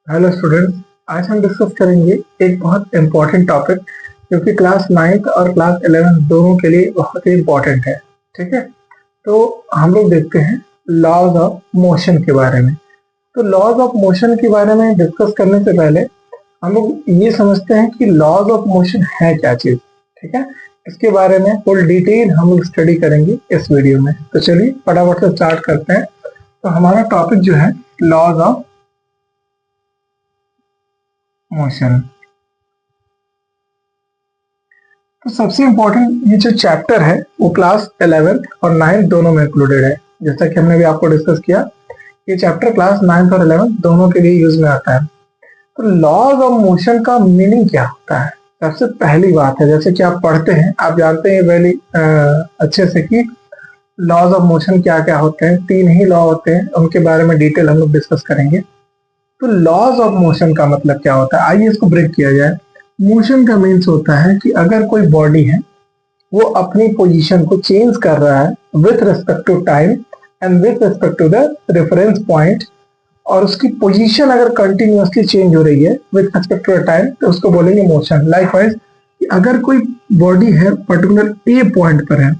Hello students. आज हम discuss करेंगे एक बहुत इम्पोर्टेंट टॉपिक जो कि क्लास 9th और क्लास 11th दोनों के लिए बहुत ही इम्पोर्टेंट है। ठीक है, तो हम लोग देखते हैं लॉज ऑफ मोशन के बारे में। तो लॉज ऑफ मोशन के बारे में डिस्कस करने से पहले हम लोग ये समझते हैं कि लॉज ऑफ मोशन है क्या चीज। ठीक है, इसके बारे में फुल डिटेल हम लोग स्टडी करेंगे इस वीडियो में। तो चलिए फटाफट से स्टार्ट करते हैं। तो हमारा टॉपिक जो है लॉज ऑफ मोशन। तो सबसे इम्पोर्टेंट ये जो चैप्टर है वो क्लास 11th और 9th दोनों में इंक्लूडेड है। जैसा कि हमने भी आपको डिस्कस किया, ये चैप्टर क्लास 9th और 11th दोनों के लिए यूज में आता है। तो लॉज ऑफ मोशन का मीनिंग क्या होता है? सबसे पहली बात है, जैसे कि आप पढ़ते हैं, आप जानते हैं वेरी अच्छे से कि लॉज ऑफ मोशन क्या क्या होते हैं। 3 ही लॉ होते हैं, उनके बारे में डिटेल हम लोग डिस्कस करेंगे। तो लॉज ऑफ मोशन का मतलब क्या होता है, आइए इसको ब्रेक किया जाए। मोशन का मीन्स होता है कि अगर कोई बॉडी है वो अपनी पोजीशन को चेंज कर रहा है with respect to time and with respect to the reference point, और उसकी पोजीशन अगर कंटिन्यूअसली चेंज हो रही है विथ रिस्पेक्ट टू टाइम, तो उसको बोलेंगे मोशन। लाइकवाइज कि अगर कोई बॉडी है पर्टिकुलर ए पॉइंट पर है,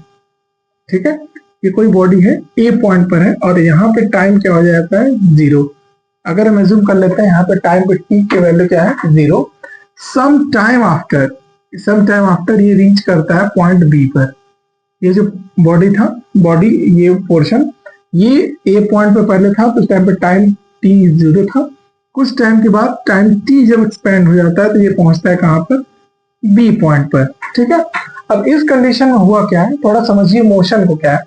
ठीक है, ये कोई बॉडी है ए पॉइंट पर है और यहाँ पे टाइम क्या हो जाता है, 0। अगर हम एज्यूम कर लेते हैं यहाँ पे टाइम पे टी की वैल्यू क्या है, 0। सम टाइम आफ्टर ये रीच करता है पॉइंट बी पर। ये जो बॉडी था, बॉडी ये पोर्शन, ये ए पॉइंट पे पहले था तो उस टाइम पे टाइम टी 0 था। कुछ टाइम के बाद टाइम टी जब एक्सपेंड हो जाता है तो ये पहुंचता है कहां पर, बी पॉइंट पर। ठीक है, अब इस कंडीशन में हुआ क्या है, थोड़ा समझिए मोशन को क्या है।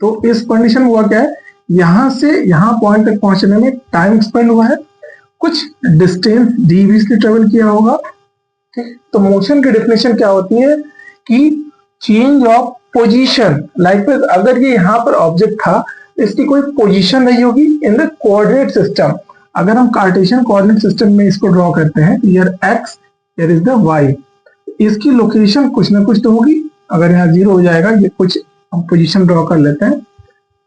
तो इस कंडीशन में हुआ क्या है, यहां से यहां पॉइंट तक पहुंचने में टाइम एक्सपेंड हुआ है, कुछ डिस्टेंस डी से ट्रेवल किया होगा। ठीक, तो मोशन की डेफिनेशन क्या होती है कि चेंज ऑफ पोजीशन। लाइक अगर ये यहाँ पर ऑब्जेक्ट था तो इसकी कोई पोजीशन रही होगी इन द कोऑर्डिनेट सिस्टम। अगर हम कार्टेशियन कोऑर्डिनेट सिस्टम में इसको ड्रॉ करते हैं, here X, here is the Y, इसकी लोकेशन कुछ ना कुछ तो होगी। अगर यहाँ 0 हो जाएगा, ये कुछ हम पोजीशन ड्रॉ कर लेते हैं,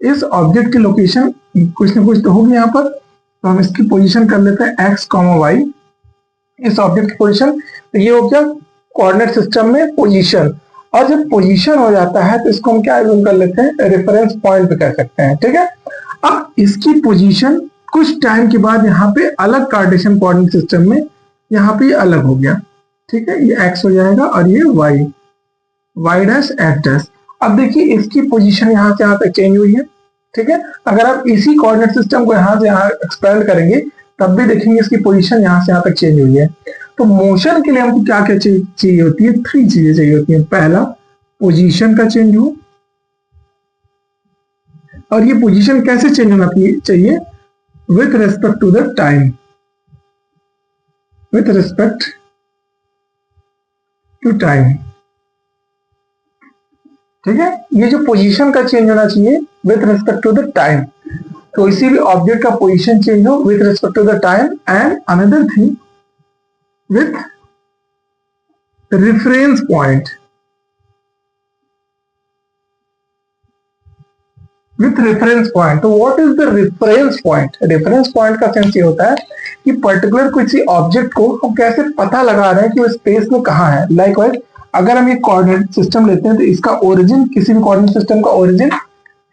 इस ऑब्जेक्ट की लोकेशन कुछ ना कुछ तो होगी यहाँ पर। तो हम इसकी पोजीशन कर लेते हैं एक्स कॉमा वाई, इस ऑब्जेक्ट की पोजीशन। तो ये हो गया कोऑर्डिनेट सिस्टम में पोजीशन। और जब पोजीशन हो जाता है तो इसको हम क्या एज्यूम कर लेते हैं, रेफरेंस पॉइंट पे कह सकते हैं। ठीक है, अब इसकी पोजीशन कुछ टाइम के बाद यहाँ पे अलग कार्टेशियन कोऑर्डिनेट सिस्टम में यहाँ पे अलग हो गया। ठीक है, ये एक्स हो जाएगा और ये Y, Y dash X dash. अब देखिए इसकी पोजीशन यहाँ से यहाँ तक चेंज हुई है। ठीक है, अगर आप इसी कोऑर्डिनेट सिस्टम को यहाँ से यहाँ एक्सपेंड करेंगे तब भी देखेंगे इसकी पोजीशन यहाँ से यहाँ तक चेंज हुई है। तो मोशन के लिए हमको क्या क्या चाहिए होती है, 3 चीजें चाहिए होती है। पहला, पोजीशन का चेंज हो, और ये पोजीशन कैसे चेंज होना चाहिए, with respect to the time, with respect to time. ठीक है, ये जो पोजीशन का चेंज होना चाहिए with respect to the time, तो इसी भी ऑब्जेक्ट का पोजीशन चेंज हो with respect to the time. And another thing, with reference point, with reference point. तो what is the reference point? Reference point का सेंस ये होता है कि पर्टिकुलर किसी ऑब्जेक्ट को हम कैसे पता लगा रहे हैं कि वो स्पेस में कहाँ है। लाइकवाइज अगर हम ये कोऑर्डिनेट सिस्टम लेते हैं तो इसका ओरिजिन, किसी भी कोऑर्डिनेट सिस्टम का ओरिजिन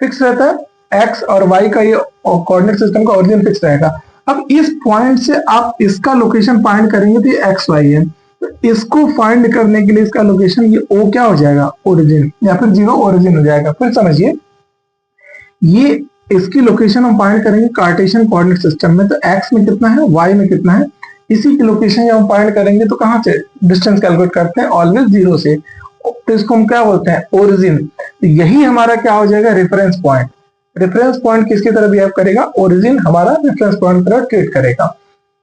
फिक्स रहता है, एक्स और वाई का ये कोऑर्डिनेट सिस्टम का ओरिजिन फिक्स रहेगा। अब इस पॉइंट से आप इसका लोकेशन फाइंड करेंगे तो ये एक्स वाई है, तो इसको फाइंड करने के लिए इसका लोकेशन ये ओ क्या हो जाएगा, ओरिजिन, या फिर 0 ओरिजिन हो जाएगा। फिर समझिए, ये इसकी लोकेशन हम फाइंड करेंगे कार्टेशियन कोऑर्डिनेट सिस्टम में, तो एक्स में कितना है, वाई में कितना है, इसी की लोकेशन जब हम फाइंड करेंगे तो कहां से डिस्टेंस कैलकुलेट करते हैं, ऑलवेज 0 से। तो इसको हम क्या बोलते हैं, ओरिजिन। तो यही हमारा क्या हो जाएगा, रेफरेंस पॉइंट। रेफरेंस पॉइंट किसकी तरह बिहेव करेगा, ओरिजिन हमारा रेफरेंस पॉइंट तरह ट्रीट करेगा।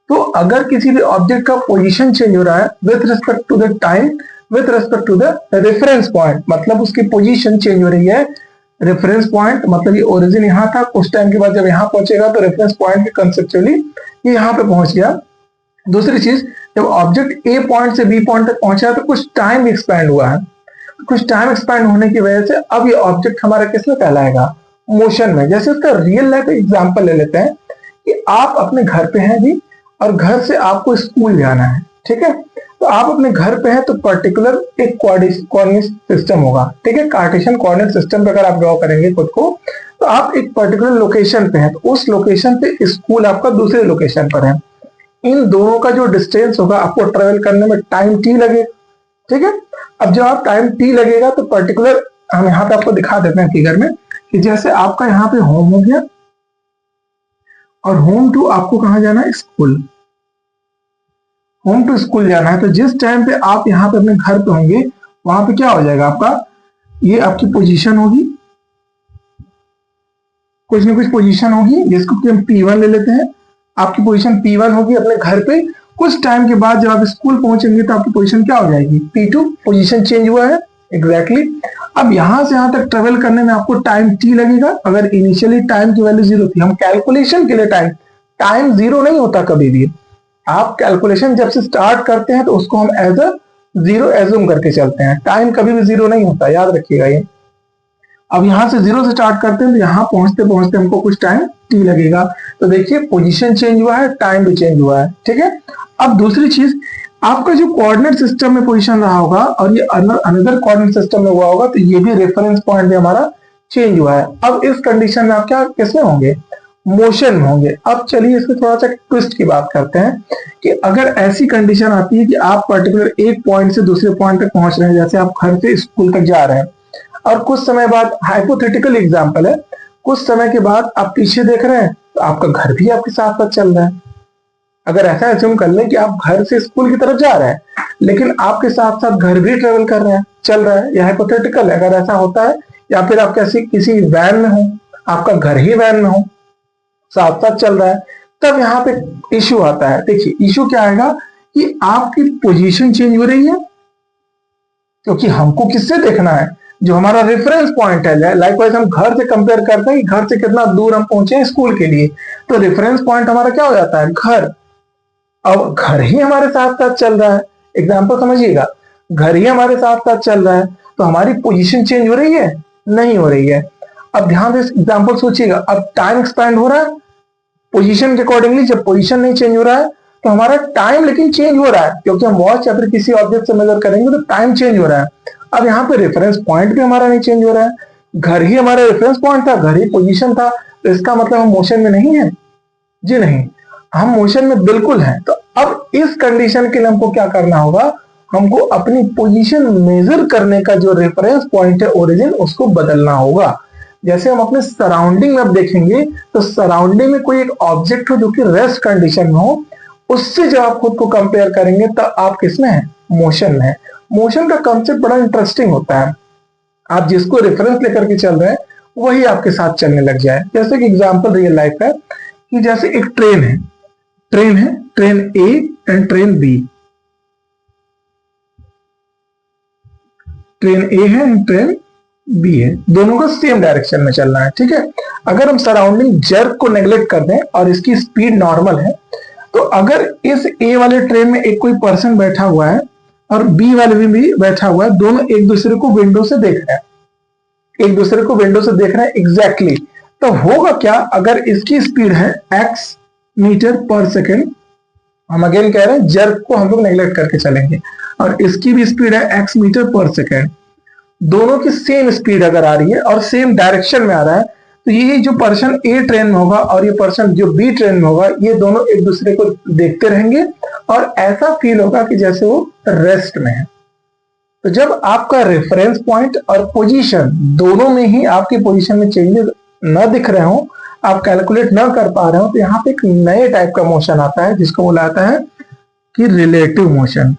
तो अगर किसी भी ऑब्जेक्ट का पोजीशन चेंज हो रहा है with respect to the time, with respect to the reference point, मतलब उसकी पोजीशन चेंज हो रही है। रेफरेंस पॉइंट मतलब ये ओरिजिन यहाँ था, कुछ टाइम के बाद जब यहाँ पहुंचेगा तो रेफरेंस पॉइंट कंसेप्चुअली ये यहाँ पे पहुंच गया। दूसरी चीज, जब ऑब्जेक्ट ए पॉइंट से बी पॉइंट तक पहुंचा तो कुछ टाइम एक्सपैंड हुआ है, कुछ टाइम एक्सपैंड होने की वजह से अब ये ऑब्जेक्ट हमारा किसमें कहलाएगा, मोशन में। जैसे उसका रियल लाइफ एग्जांपल ले लेते हैं कि आप अपने घर पे हैं भी और घर से आपको स्कूल जाना है, ठीक है। तो आप अपने घर पे हैं तो पर्टिकुलर एक कोऑर्डिनेट सिस्टम होगा, ठीक है। कार्टेशियन कोऑर्डिनेट सिस्टम पे अगर आप ड्रॉ करेंगे खुद को, तो आप एक पर्टिकुलर लोकेशन पे हैं, तो उस लोकेशन पे स्कूल आपका दूसरे लोकेशन पर है। इन दोनों का जो डिस्टेंस होगा, आपको ट्रेवल करने में टाइम टी लगेगा, ठीक है। अब जब आप टाइम टी लगेगा तो पर्टिकुलर हम यहाँ पे आपको दिखा देते हैं फिगर में कि जैसे आपका यहाँ पे होम हो गया और होम टू आपको कहाँ जाना है, स्कूल। होम टू स्कूल जाना है, तो जिस टाइम पे आप यहाँ पे अपने घर पे होंगे वहां पे क्या हो जाएगा आपका, ये आपकी पोजीशन होगी, कुछ ना कुछ पोजीशन होगी जिसको कि हम P1 ले लेते हैं। आपकी पोजीशन P1 होगी अपने घर पे। कुछ टाइम के बाद जब आप स्कूल पहुंचेंगे तो आपकी पोजीशन क्या हो जाएगी, P2। पोजीशन चेंज हुआ है, एग्जैक्टली। अब यहां से यहां तक ट्रेवल करने में आपको टाइम T लगेगा। अगर इनिशियली टाइम की वैल्यू 0 थी, हम कैलकुलेशन के लिए टाइम 0 नहीं होता कभी भी। आप कैलकुलेशन जब से स्टार्ट करते हैं तो उसको हम एज अ 0 एज्यूम करके चलते हैं। टाइम कभी भी 0 नहीं होता, याद रखिएगा ये। अब यहां से 0 से स्टार्ट करते हैं तो यहां पहुंचते पहुंचते हमको कुछ टाइम T लगेगा। तो देखिए पोजीशन चेंज हुआ है, टाइम भी चेंज हुआ है, ठीक है। अब दूसरी चीज, आपका जो कोऑर्डिनेट सिस्टम में पोजीशन रहा होगा और ये अनदर कोऑर्डिनेट सिस्टम में हुआ होगा, तो ये भी रेफरेंस पॉइंट भी हमारा चेंज हुआ है। अब इस कंडीशन में आप क्या किसमें होंगे, मोशन में होंगे। अब चलिए इसमें थोड़ा सा ट्विस्ट की बात करते हैं कि अगर ऐसी कंडीशन आती है कि आप पर्टिकुलर एक पॉइंट से दूसरे पॉइंट तक पहुंच रहे हैं, जैसे आप घर से स्कूल तक जा रहे हैं और कुछ समय बाद, हाइपोथेटिकल एग्जांपल है, कुछ समय के बाद आप पीछे देख रहे हैं तो आपका घर भी आपके साथ साथ चल रहा है। अगर ऐसा एज्यूम कर लें कि आप घर से स्कूल की तरफ जा रहे हैं लेकिन आपके साथ साथ घर भी ट्रेवल कर रहे हैं, चल रहा है, यह हाइपोथेटिकल है। अगर ऐसा होता है या फिर आप किसी वैन में हो, आपका घर ही वैन में हो, साथ साथ चल रहा है, तब यहाँ पे इश्यू आता है। देखिए इश्यू क्या आएगा कि आपकी पोजीशन चेंज हो रही है, क्योंकि हमको किससे देखना है, जो हमारा रेफरेंस पॉइंट है। लाइकवाइज हम घर से कंपेयर करते हैं कि घर से कितना दूर हम पहुंचे हैं स्कूल के लिए, तो रेफरेंस पॉइंट हमारा क्या हो जाता है, घर। अब घर ही हमारे साथ साथ चल रहा है, एग्जाम्पल समझिएगा, घर ही हमारे साथ साथ चल रहा है, तो हमारी पोजीशन चेंज हो रही है, नहीं हो रही है। अब ध्यान से एग्जाम्पल सोचिएगा, अब टाइम एक्सपेंड हो रहा है पोजीशन के अकॉर्डिंगली। जब पोजीशन नहीं चेंज हो रहा है तो हमारा टाइम लेकिन चेंज हो रहा है, क्योंकि हम वॉच या फिर किसी ऑब्जेक्ट से मेजर करेंगे तो टाइम चेंज हो रहा है। अब यहाँ पे रेफरेंस पॉइंट भी हमारा नहीं चेंज हो रहा है, घर ही हमारा रेफरेंस पॉइंट था, घर ही पोजीशन था, तो इसका मतलब हम मोशन में नहीं है, जी नहीं, हम मोशन में बिल्कुल हैं। तो अब इस कंडीशन के लिए हमको क्या करना होगा, हमको अपनी पोजीशन मेजर करने का जो रेफरेंस पॉइंट है ओरिजिन, उसको बदलना होगा। जैसे हम अपने सराउंडिंग में अब देखेंगे तो सराउंडिंग में कोई एक ऑब्जेक्ट हो जो कि रेस्ट कंडीशन में हो, उससे जब आप खुद को कंपेयर करेंगे तब आप किसमें हैं, मोशन में है। मोशन का कंसेप्ट बड़ा इंटरेस्टिंग होता है। आप जिसको रेफरेंस लेकर के चल रहे हैं वही आपके साथ चलने लग जाए। जैसे कि एग्जांपल रियल लाइफ है कि जैसे एक ट्रेन है, train A and train B, train A है एंड ट्रेन बी है, दोनों का सेम डायरेक्शन में चलना है, ठीक है। अगर हम सराउंडिंग जर्क को नेग्लेक्ट कर दें और इसकी स्पीड नॉर्मल है, तो अगर इस ए वाले ट्रेन में एक कोई पर्सन बैठा हुआ है और बी वाले में भी बैठा हुआ है, दोनों एक दूसरे को विंडो से देख रहे हैं, एक दूसरे को विंडो से देख रहे हैं, एग्जैक्टली। तो होगा क्या, अगर इसकी स्पीड है x मीटर पर सेकेंड, हम अगेन कह रहे हैं जर्क को हम लोग नेग्लेक्ट करके चलेंगे, और इसकी भी स्पीड है x मीटर पर सेकेंड, दोनों की सेम स्पीड अगर आ रही है और सेम डायरेक्शन में आ रहा है, तो ये जो पर्सन ए ट्रेन में होगा और ये पर्सन जो बी ट्रेन में होगा, ये दोनों एक दूसरे को देखते रहेंगे और ऐसा फील होगा कि जैसे वो रेस्ट में है। तो जब आपका रेफरेंस पॉइंट और पोजीशन दोनों में ही आपकी पोजीशन में चेंजेस न दिख रहे हो, आप कैलकुलेट न कर पा रहे हो, तो यहाँ पे एक नए टाइप का मोशन आता है जिसको बोला जाता है कि रिलेटिव मोशन।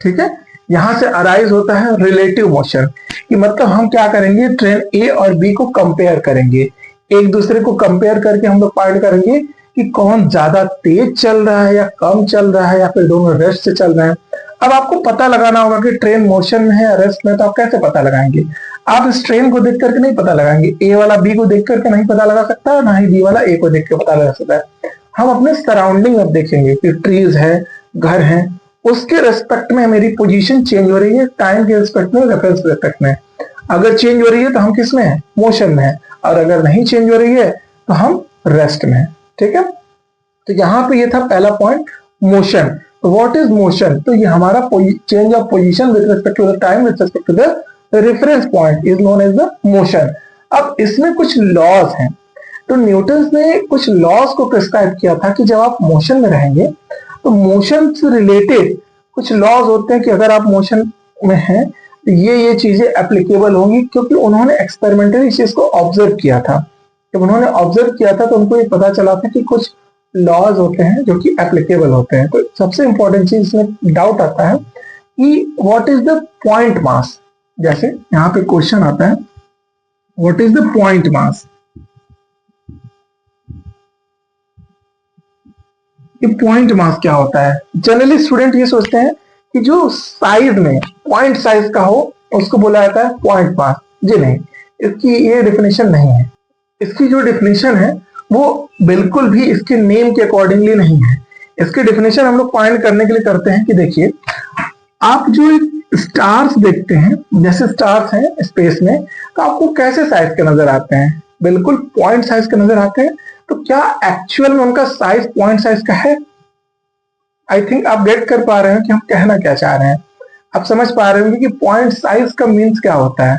ठीक है, यहां से अराइज होता है रिलेटिव मोशन, कि मतलब हम क्या करेंगे, ट्रेन ए और बी को कंपेयर करेंगे, एक दूसरे को कंपेयर करके हम लोग फाइंड करेंगे कि कौन ज्यादा तेज चल रहा है या कम चल रहा है, या फिर दोनों रेस्ट से चल रहे हैं। अब आपको पता लगाना होगा कि ट्रेन मोशन में है या रेस्ट में, तो आप कैसे पता लगाएंगे, आप इस ट्रेन को देख करके नहीं पता लगाएंगे, ए वाला बी को देख करके नहीं पता लगा सकता, ना ही बी वाला ए को देख के पता लगा सकता है। हम अपने सराउंडिंग में देखेंगे कि ट्रीज है, घर है, उसके रेस्पेक्ट में मेरी पोजीशन चेंज हो रही है, टाइम के रेस्पेक्ट में, रेफरेंस रेस्पेक्ट में। अगर चेंज हो रही है तो हम किस में है, मोशन में है। और अगर नहीं चेंज हो रही है तो हम रेस्ट में है। ठीक है, तो यहाँ पे ये था पहला point, motion. What is motion? तो ये हमारा change of position with respect to the time with respect to the reference point is known as the motion. अब इसमें कुछ लॉज हैं, तो न्यूटन ने कुछ लॉज को प्रिस्क्राइब किया था कि जब आप मोशन में रहेंगे तो मोशन से रिलेटेड कुछ लॉज होते हैं कि अगर आप मोशन में हैं तो ये चीजें एप्लीकेबल होंगी, क्योंकि उन्होंने एक्सपेरिमेंटली इस चीज को ऑब्जर्व किया था। जब उन्होंने ऑब्जर्व किया था तो उनको ये पता चला था कि कुछ लॉज होते हैं जो कि एप्लीकेबल होते हैं। तो सबसे इंपॉर्टेंट चीज इसमें डाउट आता है कि what is the point mass. जैसे यहाँ पे क्वेश्चन आता है what is the point mass. ये पॉइंट मास क्या होता है? जनरली स्टूडेंट ये सोचते हैं कि जो साइज में पॉइंट साइज का हो उसको बोला जाता है पॉइंट मास। जी नहीं, इसकी ये डेफिनेशन नहीं है। इसकी जो डेफिनेशन है वो बिल्कुल भी इसके नेम के अकॉर्डिंगली नहीं है। इसकी डेफिनेशन हम लोग फाइंड करने के लिए करते हैं कि देखिए, आप जो स्टार्स देखते हैं, जैसे स्टार्स हैं स्पेस में, तो आपको कैसे साइज के नजर आते हैं? बिल्कुल पॉइंट साइज के नजर आते हैं। तो क्या एक्चुअल में उनका साइज पॉइंट साइज का है? आई थिंक आप गेट कर पा रहे हो कि हम कहना क्या चाह रहे हैं। आप समझ पा रहे होंगे कि पॉइंट साइज का मीन्स क्या होता है।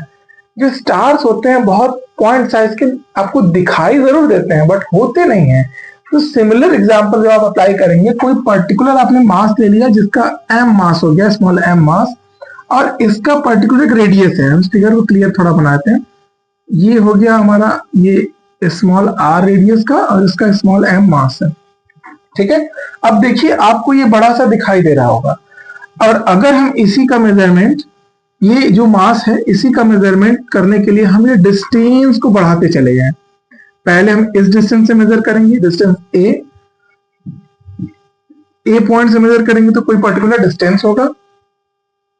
जो स्टार्स होते हैं बहुत पॉइंट साइज के आपको दिखाई जरूर देते हैं बट होते नहीं है। तो सिमिलर एग्जांपल जो आप अप्लाई करेंगे, कोई पर्टिकुलर आपने मास ले लिया जिसका m मास हो गया, स्मॉल m मास, और इसका पर्टिकुलर एक रेडियस है। हम इस फिगर को क्लियर थोड़ा बनाते हैं। ये हो गया हमारा ये स्मॉल r रेडियस का और इसका स्मॉल m मास है। ठीक है, अब देखिए आपको ये बड़ा सा दिखाई दे रहा होगा, और अगर हम इसी का मेजरमेंट, ये जो मास है इसी का मेजरमेंट करने के लिए हम ये डिस्टेंस को बढ़ाते चले जाएं। पहले हम इस डिस्टेंस से मेजर करेंगे, डिस्टेंस ए पॉइंट से मेजर करेंगे तो कोई पर्टिकुलर डिस्टेंस होगा।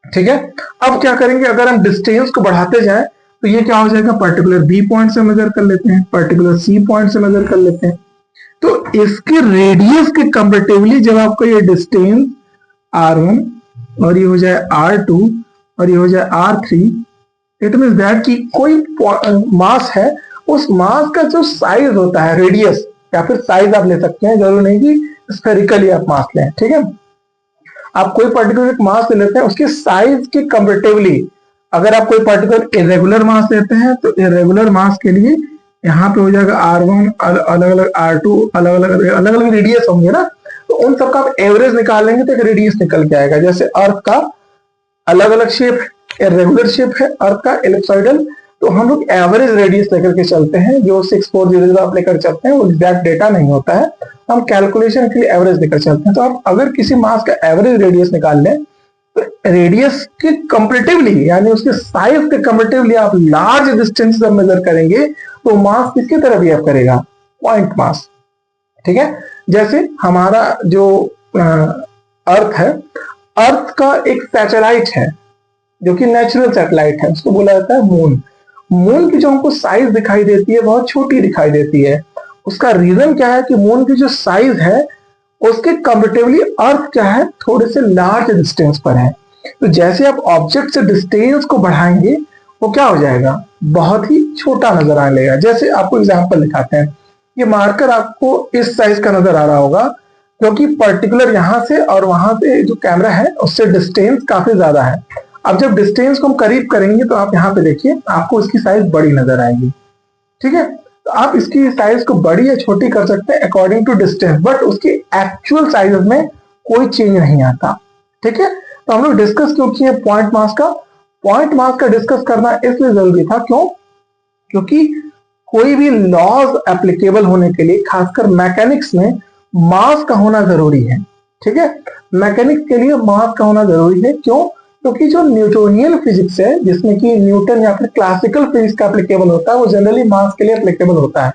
ठीक है, अब क्या करेंगे, अगर हम डिस्टेंस को बढ़ाते जाएं तो ये क्या हो जाएगा, पर्टिकुलर बी पॉइंट से मेजर कर लेते हैं, पर्टिकुलर सी पॉइंट से मेजर कर लेते हैं। तो इसके रेडियस के कंपेरेटिवली जब आपको ये डिस्टेंस r1 और ये हो जाए r2 और ये हो जाए R3, इट मीन्स दैट कि कोई मास है, उस मास का जो साइज होता है, रेडियस या फिर साइज आप ले सकते हैं, जरूर नहीं कि स्फेरिकली आप मास लें। ठीक है, आप कोई पर्टिकुलर मास ले लेते हैं, उसके साइज के कंपेरेटिवली अगर आप कोई पर्टिकुलर इरेगुलर मास लेते हैं तो इरेगुलर मास के लिए यहाँ पे हो जाएगा R1 अलग अलग, R2 अलग अलग रेडियस होंगे ना, तो उन सबका आप एवरेज निकालेंगे तो एक रेडियस निकल के आएगा। जैसे अर्थ का अलग अलग शेप है, रेगुलर शेप है अर्थ का एलिप्सॉइडल, तो हम लोग एवरेज रेडियस लेकर के चलते हैं। जो 6400 आप लेकर चलते हैं वो एग्जैक्ट डेटा नहीं होता है, हम कैलकुलेशन के लिए एवरेज लेकर चलते हैं। तो आप अगर किसी मास का एवरेज रेडियस निकाल लें तो रेडियस के कंपेरेटिवली, यानी उसके साइज के कंपेरेटिवली आप लार्ज डिस्टेंस जब मेजर करेंगे तो मास किसकी तरह बिहेव करेगा, पॉइंट मास। ठीक है, जैसे हमारा जो अर्थ है, अर्थ का एक सैटेलाइट है जो कि नेचुरल सैटेलाइट है, उसको बोला जाता है मून। मून की जो हमको साइज दिखाई देती है बहुत छोटी दिखाई देती है। उसका रीजन क्या है कि मून की जो साइज है उसके कंपेरेटिवली अर्थ क्या है, थोड़े से लार्ज डिस्टेंस पर है। तो जैसे आप ऑब्जेक्ट से डिस्टेंस को बढ़ाएंगे वो क्या हो जाएगा, बहुत ही छोटा नजर आने लगेगा। जैसे आपको एग्जांपल दिखाते हैं, ये मार्कर आपको इस साइज का नजर आ रहा होगा क्योंकि पर्टिकुलर यहां से और वहां से जो कैमरा है उससे डिस्टेंस काफी ज्यादा है। अब जब डिस्टेंस को हम करीब करेंगे तो आप यहाँ पे देखिए आपको इसकी साइज बड़ी नजर आएगी। ठीक है, तो आप इसकी साइज को बड़ी या छोटी कर सकते हैं अकॉर्डिंग टू डिस्टेंस, बट उसकी एक्चुअल साइज में कोई चेंज नहीं आता। ठीक है, तो हम लोग डिस्कस क्यों किए पॉइंट मास का? पॉइंट मास का डिस्कस करना इसलिए जरूरी था, क्यों? क्योंकि कोई भी लॉज एप्लीकेबल होने के लिए खासकर मैकेनिक्स में मास का होना जरूरी है। ठीक है, मैकेनिक्स के लिए मास का होना जरूरी है। क्यों? क्योंकि जो न्यूटोनियन फिजिक्स है जिसमें कि न्यूटन या फिर क्लासिकल फिजिक्स का एप्लीकेबल होता है वो जनरली मास के लिए एप्लीकेबल होता है।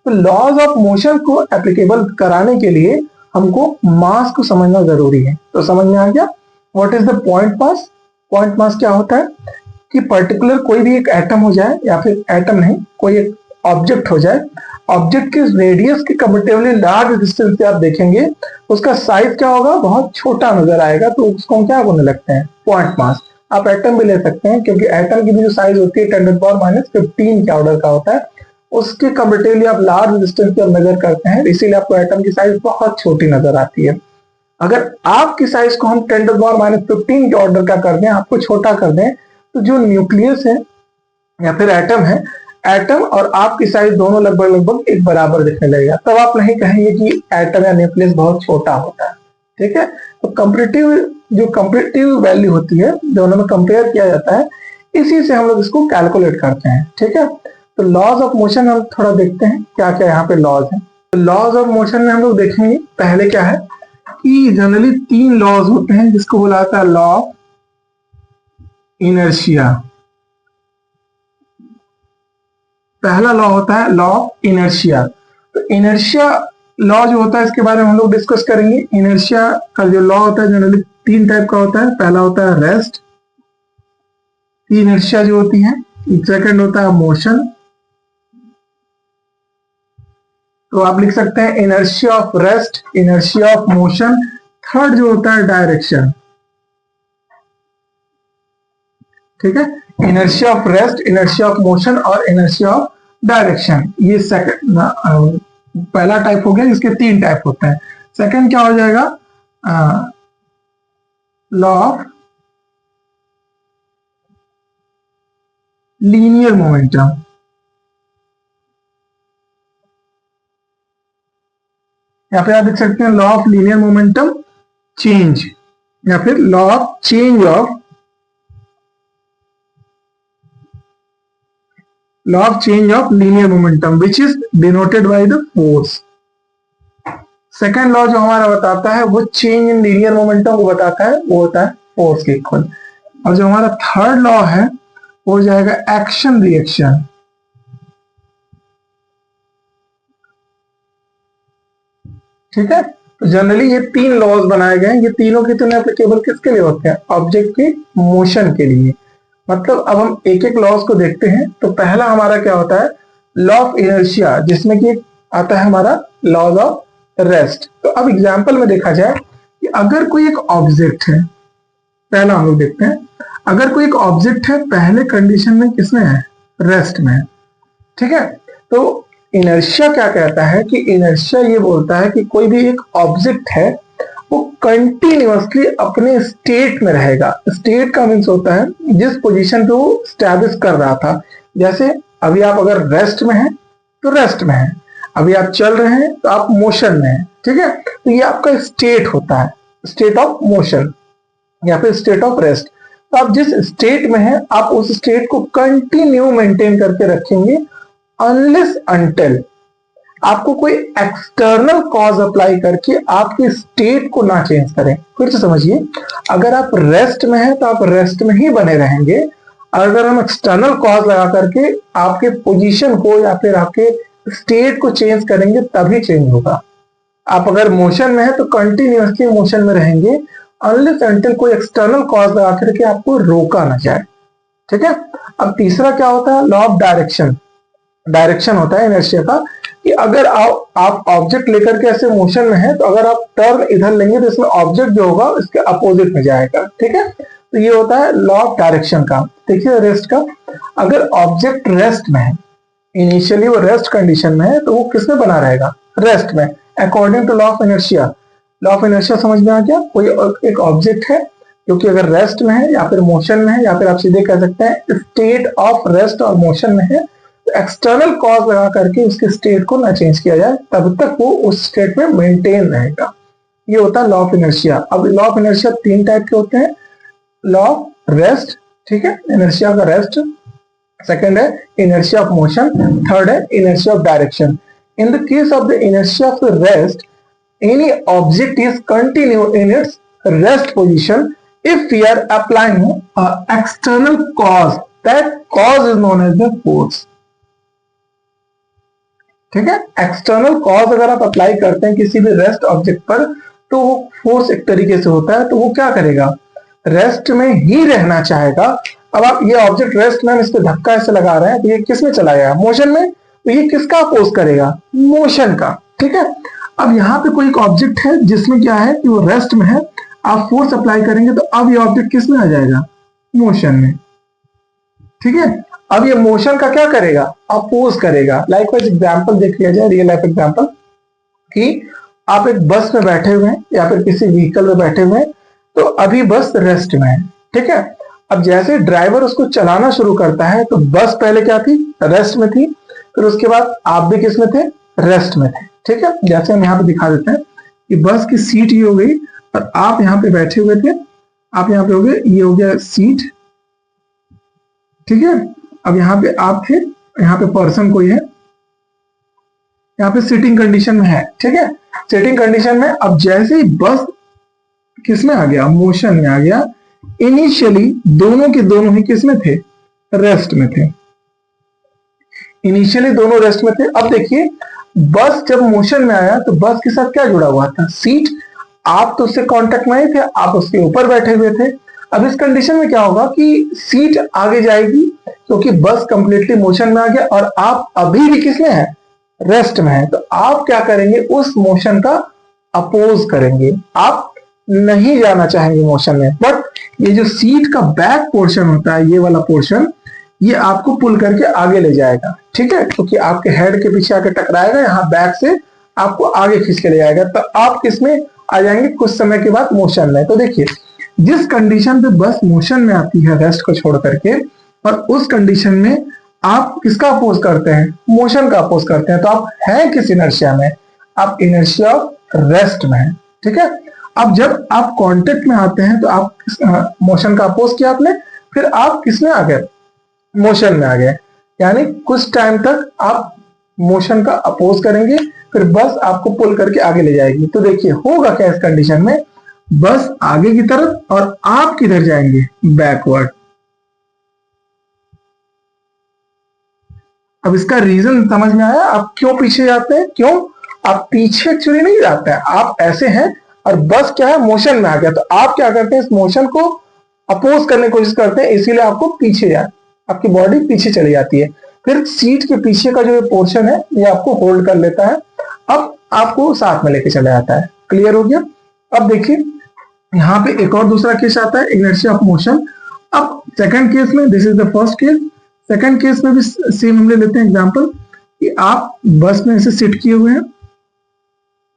तो लॉज ऑफ मोशन को एप्लीकेबल कराने के लिए हमको मास को समझना जरूरी है। तो समझ में आ गया what is the point mass. Point mass क्या होता है कि पर्टिकुलर कोई भी एक एटम हो जाए, या फिर एटम नहीं, कोई एक ऑब्जेक्ट हो जाए, ऑब्जेक्ट के रेडियस के कंपेरेटिवली लार्ज डिस्टेंस से आप देखेंगे उसका साइज क्या होगा, बहुत छोटा नजर आएगा, तो उसको हम क्या बोलने लगते हैं, पॉइंट मास। आप एटम भी ले सकते हैं क्योंकि एटम की भी जो साइज होती है 10⁻⁻15 के ऑर्डर का होता है, उसके कंपेरेटिवली आप लार्ज डिस्टेंस की मेजर करते हैं, इसीलिए आपको एटम की साइज बहुत छोटी नजर आती है। अगर आपकी साइज को हम 10⁻⁻15 के ऑर्डर का कर दें, आपको छोटा कर दें, तो जो न्यूक्लियस है या फिर एटम है, एटम और आपकी साइज दोनों लगभग लगभग एक बराबर दिखने लगेगा। तब आप नहीं कहेंगे कि एटम या न्यूक्लियस बहुत छोटा होता है। ठीक है, तो कंपेरेटिव वैल्यू होती है, दोनों में कंपेयर किया जाता है, इसी से हम लोग इसको कैलकुलेट करते हैं। ठीक है, तो लॉज ऑफ मोशन हम थोड़ा देखते हैं क्या क्या यहाँ पे लॉज है। तो लॉज ऑफ मोशन में हम लोग देखेंगे पहले क्या है कि जनरली 3 लॉज होते हैं, जिसको बोला जाता है लॉ ऑफ इनर्शिया। पहला लॉ होता है लॉ ऑफ इनर्शिया। तो इनर्शिया लॉ जो होता है इसके बारे में हम लोग डिस्कस करेंगे। इनर्शिया का जो लॉ होता है जनरली 3 टाइप का होता है। पहला होता है रेस्ट, इनर्शिया जो होती है। सेकंड होता है मोशन, तो आप लिख सकते हैं inertia of rest, inertia of motion. Third जो होता है डायरेक्शन। ठीक है, inertia of rest, inertia of motion और इनर्शिया ऑफ डायरेक्शन, ये सेकंड पहला टाइप हो गया, जिसके 3 टाइप होते हैं। सेकंड क्या हो जाएगा, लॉ ऑफ लीनियर मोमेंटम। यहाँ पे आप देख सकते हैं law of linear momentum change, या फिर law of change of linear momentum which is denoted by the force. Second law जो हमारा बताता है वो चेंज इन लीनियर मोमेंटम को बताता है, वो होता है फोर्स के इक्वल। और जो हमारा थर्ड लॉ है वो हो जाएगा एक्शन रिएक्शन। ठीक है, तो जनरली ये 3 लॉज बनाए गए हैं। ये तीनों कितने एप्लीकेबल किसके लिए होते हैं, ऑब्जेक्ट के मोशन के लिए। मतलब अब हम एक एक लॉज को देखते हैं। तो पहला हमारा क्या होता है, लॉ ऑफ इनर्शिया, जिसमें कि आता है हमारा लॉज ऑफ रेस्ट। तो अब एग्जांपल में देखा जाए कि अगर कोई एक ऑब्जेक्ट है, पहला हम लोग देखते हैं, अगर कोई एक ऑब्जेक्ट है पहले कंडीशन में किसमें है, रेस्ट में है। ठीक है, तो इनर्शिया क्या कहता है कि इनर्शिया ये बोलता है कि कोई भी एक ऑब्जेक्ट है वो कंटिन्यूअसली अपने स्टेट में रहेगा। स्टेट का मीन्स होता है जिस पोजीशन पे वो स्टैब्लिश कर रहा था। जैसे अभी आप अगर रेस्ट में हैं तो रेस्ट में हैं, अभी आप चल रहे हैं तो आप मोशन में हैं। ठीक है, तो ये आपका स्टेट होता है, स्टेट ऑफ मोशन या फिर स्टेट ऑफ रेस्ट। तो आप जिस स्टेट में हैं आप उस स्टेट को कंटिन्यू मेंटेन करके रखेंगे अनलेस अनटिल आपको कोई एक्सटर्नल कॉज अप्लाई करके आपके स्टेट को ना चेंज करें। फिर से समझिए, अगर आप रेस्ट में हैं तो आप रेस्ट में ही बने रहेंगे। अगर हम एक्सटर्नल कॉज लगा करके आपके पोजीशन को या फिर आपके स्टेट को चेंज करेंगे तभी चेंज होगा। आप अगर मोशन में है तो कंटिन्यूअसली मोशन में रहेंगे अनलेस अनटिल कोई एक्सटर्नल कॉज लगा करके आपको रोका ना जाए। ठीक है, अब तीसरा क्या होता है, लॉ ऑफ डायरेक्शन। डायरेक्शन होता है इनर्शिया का कि अगर आप ऑब्जेक्ट लेकर के ऐसे मोशन में है तो अगर आप टर्न इधर लेंगे तो इसमें ऑब्जेक्ट जो होगा इसके अपोजिट में जाएगा। ठीक है, तो ये होता है लॉ ऑफ डायरेक्शन का। देखिए रेस्ट का, अगर ऑब्जेक्ट रेस्ट में है, इनिशियली वो रेस्ट कंडीशन में है, तो वो किसमें बना रहेगा, रेस्ट में, according to law of inertia. Law of inertia समझ में आ गया, कोई एक ऑब्जेक्ट है क्योंकि अगर रेस्ट में है या फिर मोशन में है या फिर आप सीधे कह सकते हैं स्टेट ऑफ रेस्ट और मोशन में है, एक्सटर्नल कॉज लगा करके उसके स्टेट को ना चेंज किया जाए तब तक वो उस स्टेट में मेंटेन रहेगा। ये होता है लॉ ऑफ इनर्शिया। अब लॉ ऑफ इनर्शिया 3 टाइप के होते हैं, लॉ ऑफ रेस्ट, ठीक है, इनर्शिया का रेस्ट, सेकंड है इनर्शिया ऑफ मोशन, थर्ड है inertia of direction. In the case of the inertia of rest, any object is continue in its rest position if we are applying external cause, that cause is known as the force। ठीक है, external cause अगर आप apply करते हैं किसी भी rest object पर तो वो फोर्स एक तरीके से होता है, तो वो क्या करेगा, रेस्ट में ही रहना चाहेगा। अब आप ये ऑब्जेक्ट रेस्ट में, इस पे धक्का ऐसे लगा रहे हैं तो ये किस में चला गया, मोशन में, तो ये किसका अपोज करेगा, मोशन का। ठीक है, अब यहाँ पे कोई एक ऑब्जेक्ट है जिसमें क्या है कि वो रेस्ट में है, आप फोर्स अप्लाई करेंगे तो अब ये ऑब्जेक्ट किस में आ जाएगा, मोशन में। ठीक है, अब ये मोशन का क्या करेगा, अपोज करेगा। लाइकवाइज एग्जांपल देख लिया जाए, रियल लाइफ एग्जांपल, कि आप एक बस में बैठे हुए हैं या फिर किसी व्हीकल में बैठे हुए हैं, तो अभी बस रेस्ट में है, ठीक है। अब जैसे ड्राइवर उसको चलाना शुरू करता है तो बस पहले क्या थी, रेस्ट में थी, फिर उसके बाद आप भी किस में थे, रेस्ट में थे, ठीक है। जैसे हम यहाँ पे दिखा देते हैं कि बस की सीट ये हो गई और आप यहाँ पे बैठे हुए थे, आप यहाँ पे हो गए, ये हो गया सीट, ठीक है। अब यहाँ पे आप थे, यहाँ पे पर्सन कोई है, यहाँ पे सिटिंग कंडीशन में है, ठीक है। सिटिंग कंडीशन में अब जैसे ही बस किस में आ गया, मोशन में आ गया, इनिशियली दोनों के दोनों ही किस में थे, रेस्ट में थे। इनिशियली दोनों रेस्ट में थे। अब देखिए बस जब मोशन में आया तो बस के साथ क्या जुड़ा हुआ था, सीट। आप तो उससे कांटेक्ट में ही थे, आप उसके ऊपर बैठे हुए थे। अब इस कंडीशन में क्या होगा कि सीट आगे जाएगी क्योंकि बस कंप्लीटली मोशन में आ गया और आप अभी भी किस में है, रेस्ट में है। तो आप क्या करेंगे, उस मोशन का अपोज करेंगे, आप नहीं जाना चाहेंगे मोशन में। बट ये जो सीट का बैक पोर्शन होता है, ये वाला पोर्शन, ये आपको पुल करके आगे ले जाएगा, ठीक है, क्योंकि आपके हेड के पीछे आके टकराएगा, यहाँ बैक से आपको आगे खींच के ले जाएगा। तो आप किसमें आ जाएंगे, कुछ समय के बाद मोशन में। तो देखिए जिस कंडीशन पे बस मोशन में आती है रेस्ट को छोड़ करके, और उस कंडीशन में आप किसका अपोज करते हैं, मोशन का अपोज करते हैं। तो आप हैं किस इनर्शिया में, आप इनर्शिया ऑफ रेस्ट में हैं, ठीक है। अब जब आप कांटेक्ट में आते हैं तो आप मोशन का अपोज किया आपने, फिर आप किसमें आ गए, मोशन में आ गए। यानी कुछ टाइम तक आप मोशन का अपोज करेंगे, फिर बस आपको पुल करके आगे ले जाएगी। तो देखिए होगा क्या इस कंडीशन में, बस आगे की तरफ और आप किधर जाएंगे, बैकवर्ड। अब इसका रीजन समझ में आया, आप क्यों पीछे जाते हैं, क्यों आप पीछे एक्चुअली नहीं जाते हैं, आप ऐसे हैं और बस क्या है, मोशन में आ गया। तो आप क्या करते हैं, इस मोशन को अपोज करने की कोशिश करते हैं, इसीलिए आपको पीछे जाए, आपकी बॉडी पीछे चली जाती है। फिर सीट के पीछे का जो पोर्शन है ये आपको होल्ड कर लेता है, अब आपको साथ में लेके चला जाता है। क्लियर हो गया। अब देखिए यहाँ पे एक और दूसरा केस आता है, इनर्शिया ऑफ मोशन। अब सेकंड केस में, this is the first case, second case में भी सेम हम ले लेते हैं एग्जांपल, कि आप बस में ऐसे सिट किए हुए हैं,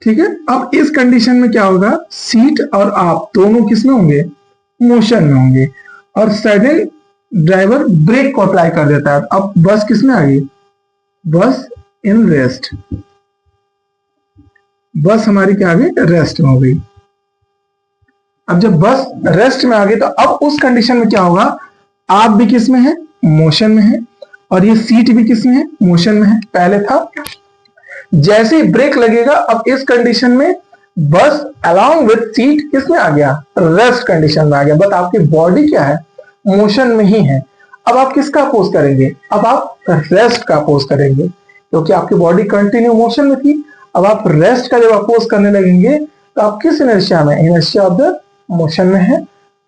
ठीक है। अब इस कंडीशन में क्या होगा, सीट और आप दोनों किस में होंगे, मोशन में होंगे, और सडन ड्राइवर ब्रेक को अप्लाई कर देता है। अब बस किस में आ गई, बस इन रेस्ट, बस हमारी क्या आ गई, रेस्ट में हो गई। अब जब बस रेस्ट में आ गई तो अब उस कंडीशन में क्या होगा, आप भी किस में है, मोशन में है, और ये सीट भी किस में है, मोशन में है, पहले था। जैसे ही ब्रेक लगेगा अब इस कंडीशन में बस अलोंग विद सीट किस में आ गया, रेस्ट कंडीशन में आ गया। बट आपकी बॉडी क्या है, मोशन में ही है। अब आप किसका अपोज करेंगे, अब आप रेस्ट का अपोज करेंगे, क्योंकि आपकी बॉडी कंटिन्यू मोशन में थी। अब आप रेस्ट का जब अपोज करने लगेंगे तो आप किस इनर्शिया में, इनर्शिया ऑफ द मोशन में है,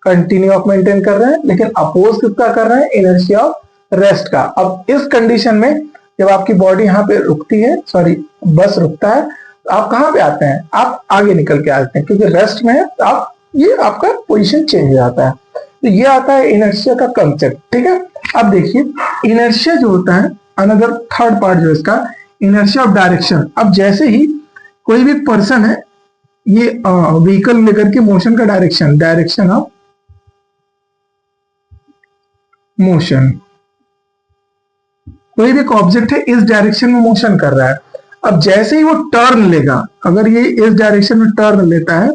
कंटिन्यू आप मेंटेन कर रहे हैं, लेकिन अपोज किसका कर रहे हैं, इनर्शिया ऑफ रेस्ट का। अब इस कंडीशन में जब आपकी बॉडी यहाँ पे रुकती है, सॉरी बस रुकता है, तो आप कहाँ पे आते हैं, आप आगे निकल के आते हैं, क्योंकि रेस्ट में है तो आप, ये आपका पोजीशन चेंज हो जाता है। तो ये आता है इनर्शिया का कंसेप्ट, ठीक है। अब देखिए इनर्शिया जो होता है, अनदर थर्ड पार्ट जो इसका, इनर्शिया ऑफ डायरेक्शन। अब जैसे ही कोई भी पर्सन है, ये व्हीकल लेकर के मोशन का डायरेक्शन, डायरेक्शन ऑफ मोशन, कोई भी एक ऑब्जेक्ट है इस डायरेक्शन में मोशन कर रहा है। अब जैसे ही वो टर्न लेगा, अगर ये इस डायरेक्शन में टर्न लेता है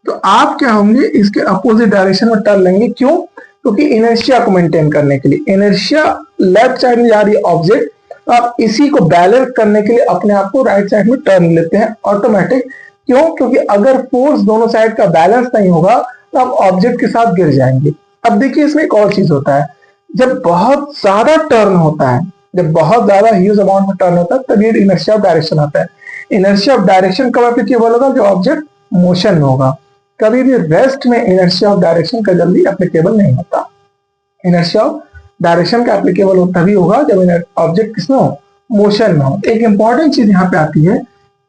तो आप क्या होंगे, इसके अपोजिट डायरेक्शन में टर्न लेंगे। क्यों, क्योंकि इनर्शिया को मेंटेन करने के लिए, इनर्शिया लेफ्ट साइड में जा रही है ऑब्जेक्ट, तो आप इसी को बैलेंस करने के लिए अपने आप को राइट साइड में टर्न लेते हैं ऑटोमेटिक। क्यों, क्योंकि अगर फोर्स दोनों साइड का बैलेंस नहीं होगा तो आप ऑब्जेक्ट के साथ गिर जाएंगे। अब देखिए इसमें एक और चीज होता है, जब बहुत ज्यादा टर्न होता है, जब बहुत ज्यादा ह्यूज अमाउंट में टर्न होता है, तब ये इनर्शिया ऑफ डायरेक्शन आता है। इनर्शिया ऑफ डायरेक्शन कब एप्लीकेबल होगा, जो ऑब्जेक्ट मोशन में होगा। कभी भी रेस्ट में इनर्शिया ऑफ डायरेक्शन का जल्दी एप्लीकेबल नहीं होता। इनर्शिया ऑफ डायरेक्शन का एप्लीकेबल तभी होगा जब ऑब्जेक्ट किसमें हो, मोशन में हो। एक इंपॉर्टेंट चीज यहाँ पे आती है,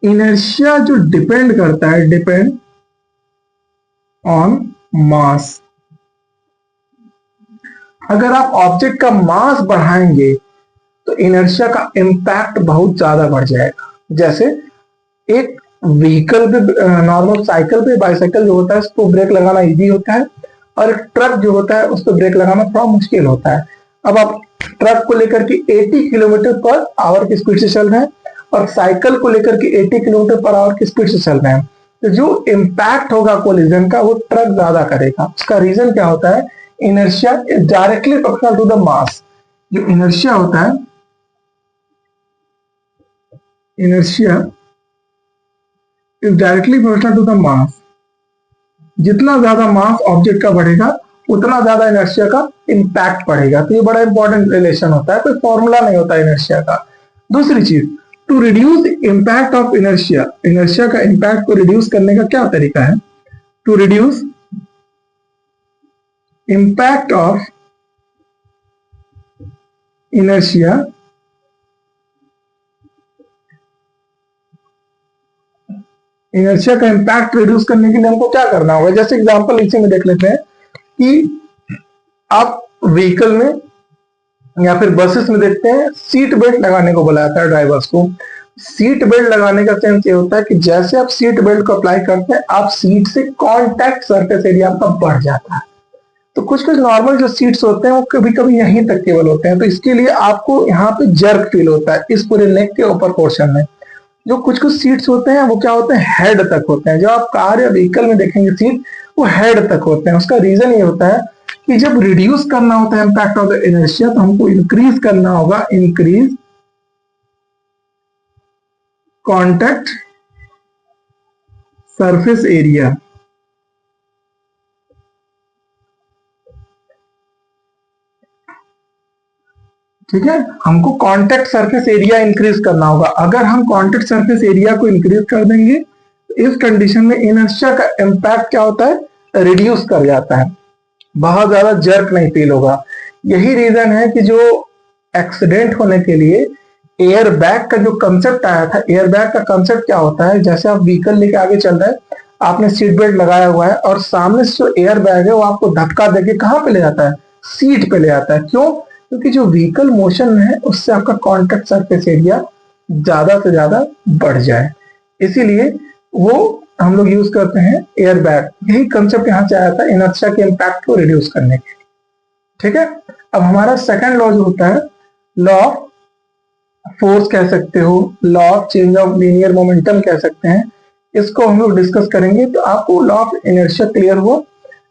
इनर्शिया जो डिपेंड करता है, डिपेंड ऑन मास। अगर आप ऑब्जेक्ट का मास बढ़ाएंगे तो इनर्शिया का इम्पैक्ट बहुत ज्यादा बढ़ जाएगा। जैसे एक व्हीकल पे, नॉर्मल साइकिल पे, बाइसाइकिल जो होता है उसको ब्रेक लगाना इजी होता है, और एक ट्रक जो होता है उस पर ब्रेक लगाना थोड़ा मुश्किल होता है। अब आप ट्रक को लेकर के 80 किलोमीटर पर आवर की स्पीड से चल रहे हैं और साइकिल को लेकर के 80 किलोमीटर पर आवर की स्पीड से चल रहे हैं, तो जो इम्पैक्ट होगा कोलिजन का वो ट्रक ज्यादा करेगा। उसका रीजन क्या होता है? Inertia is directly proportional to the mass. जो इनर्शिया होता है, inertia is directly proportional to the mass. जितना ज्यादा मास ऑब्जेक्ट का बढ़ेगा उतना ज्यादा इनर्शिया का इम्पैक्ट बढ़ेगा। तो ये बड़ा इंपॉर्टेंट रिलेशन होता है, कोई फॉर्मूला नहीं होता इनर्शिया का। दूसरी चीज, to reduce impact of inertia, inertia का इम्पैक्ट को रिड्यूस करने का क्या तरीका है? To reduce impact of inertia, inertia का इम्पैक्ट रिड्यूस करने के लिए हमको क्या करना होगा? जैसे एग्जांपल इसी में देख लेते हैं कि आप व्हीकल में या फिर बसेस में देखते हैं सीट बेल्ट लगाने को बोला जाता है ड्राइवर्स को। सीट बेल्ट लगाने का सेंस ये होता है कि जैसे आप सीट बेल्ट को अप्लाई करते हैं आप सीट से कांटेक्ट सरफेस एरिया आपका बढ़ जाता है। तो कुछ कुछ नॉर्मल जो सीट्स होते हैं वो कभी कभी यहीं तक केवल होते हैं, तो इसके लिए आपको यहाँ पे जर्क फील होता है इस पूरे नेक के ऊपर पोर्शन में। जो कुछ कुछ सीट्स होते हैं वो क्या होते हैं? हेड तक होते हैं। जो आप कार या व्हीकल में देखेंगे सीट वो हेड तक होते हैं। उसका रीजन ये होता है कि जब रिड्यूस करना होता है इम्पैक्ट ऑफ द इनर्शिया तो हमको इंक्रीज करना होगा, इंक्रीज कांटेक्ट सरफेस एरिया। ठीक है, हमको कांटेक्ट सरफेस एरिया इंक्रीज करना होगा। अगर हम कांटेक्ट सरफेस एरिया को इंक्रीज कर देंगे तो इस कंडीशन में इनर्शिया का इम्पैक्ट क्या होता है? रिड्यूस कर जाता है, बहुत ज्यादा जर्क नहीं फील होगा। यही रीजन है कि जो एक्सीडेंट होने के लिए एयर बैग का जो कंसेप्ट आया था, एयर बैग का कंसेप्ट क्या होता है? जैसे आप व्हीकल लेके आगे चल रहे हैं, आपने सीट बेल्ट लगाया हुआ है और सामने से जो एयर बैग है वो आपको धक्का देके कहाँ पे ले जाता है? सीट पे ले जाता है। क्यों? क्योंकि जो व्हीकल मोशन में है उससे आपका कांटेक्ट सरफेस एरिया ज्यादा से ज्यादा बढ़ जाए, इसीलिए वो हम लोग यूज करते हैं एयर बैग। यही कंसेप्ट यहाँ से आया था इनर्शिया के इम्पैक्ट को रिड्यूस करने के लिए। ठीक है, अब हमारा सेकंड लॉ जो होता है, लॉ ऑफ फोर्स कह सकते हो, law of change of linear momentum कह सकते हैं, इसको हम लोग डिस्कस करेंगे। तो आपको लॉ ऑफ इनर्शिया क्लियर हुआ,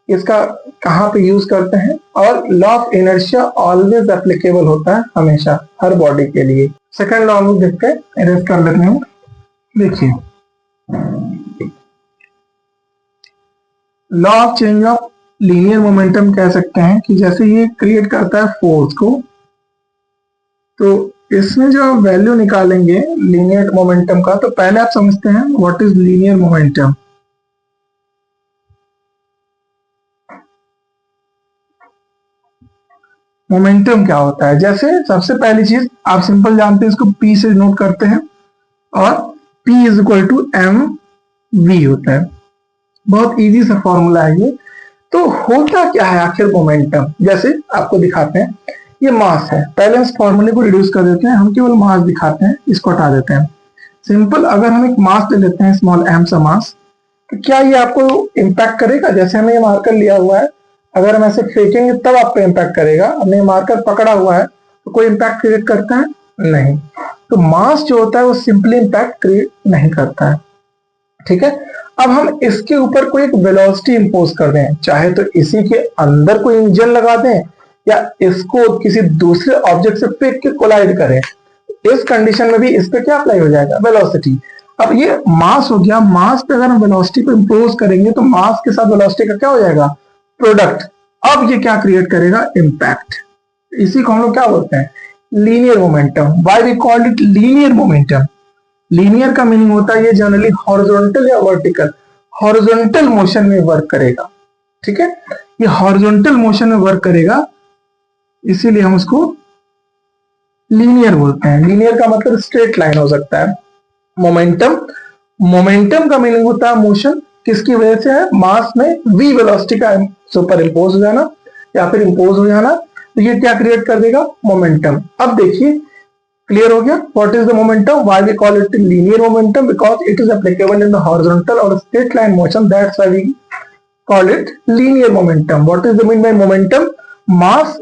इसका कहाँ पे यूज करते हैं, और law of inertia always applicable होता है हमेशा हर बॉडी के लिए। सेकंड लॉ हम लोग देखते हैं, इरेज कर लेते हैं। देखिए, law of change of linear momentum कह सकते हैं कि जैसे ये क्रिएट करता है फोर्स को, तो इसमें जो आप वैल्यू निकालेंगे लीनियर मोमेंटम का, तो पहले आप समझते हैं what is linear momentum. Momentum क्या होता है? जैसे सबसे पहली चीज आप सिंपल जानते हैं, इसको P से नोट करते हैं, और P is equal to M V होता है। बहुत इजी सा फॉर्मूला है ये। तो होता क्या है आखिर मोमेंटम? जैसे आपको दिखाते हैं, ये मास है, पहले इस फॉर्मूले को रिड्यूस कर देते हैं, हम केवल मास दिखाते हैं, इसको हटा देते हैं। सिंपल, अगर हम एक मास ले लेते हैं, स्मॉल एम सा मास, तो क्या ये आपको इम्पैक्ट करेगा? जैसे हमने ये मार्कर लिया हुआ है, अगर हम ऐसे फेंकेंगे तब आप पे इम्पैक्ट करेगा। हमने मार्कर पकड़ा हुआ है तो कोई इम्पैक्ट क्रिएट करता है? नहीं। तो मास जो होता है वो सिंपली इम्पैक्ट क्रिएट नहीं करता है। ठीक है, अब हम इसके ऊपर कोई एक वेलोसिटी इंपोज कर दें, चाहे तो इसी के अंदर कोई इंजन लगा दें या इसको किसी दूसरे ऑब्जेक्ट से फेंक के कोलाइड करें, इस कंडीशन में भी इस पे क्या अप्लाई हो जाएगा? वेलोसिटी। अब ये मास हो गया, मास पे अगर हम वेलोसिटी को इंपोज करेंगे तो मास के साथ वेलोसिटी का क्या हो जाएगा? प्रोडक्ट। अब ये क्या क्रिएट करेगा? इम्पैक्ट। इसी को हम लोग क्या बोलते हैं? Linear momentum. Why we called it linear momentum? Linear का मीनिंग होता है ये जनरली हॉरिजॉन्टल या वर्टिकल, हॉरिजॉन्टल मोशन में वर्क करेगा। ठीक है, ये हॉरिजॉन्टल मोशन में वर्क करेगा, इसीलिए हम उसको लीनियर बोलते हैं। लीनियर का मतलब स्ट्रेट लाइन हो सकता है। मोमेंटम, मोमेंटम का मीनिंग होता है मोशन, किसकी वजह से है? मास में v वेलोसिटी का सुपर इंपोज हो जाना या फिर इंपोज हो जाना, तो ये क्या क्रिएट कर देगा, मोमेंटम। अब देखिए क्लियर हो गया, what is the momentum, why we call it linear momentum, because it is applicable in the horizontal और straight line motion, that's why we call it linear momentum. What is the mean by momentum? Mass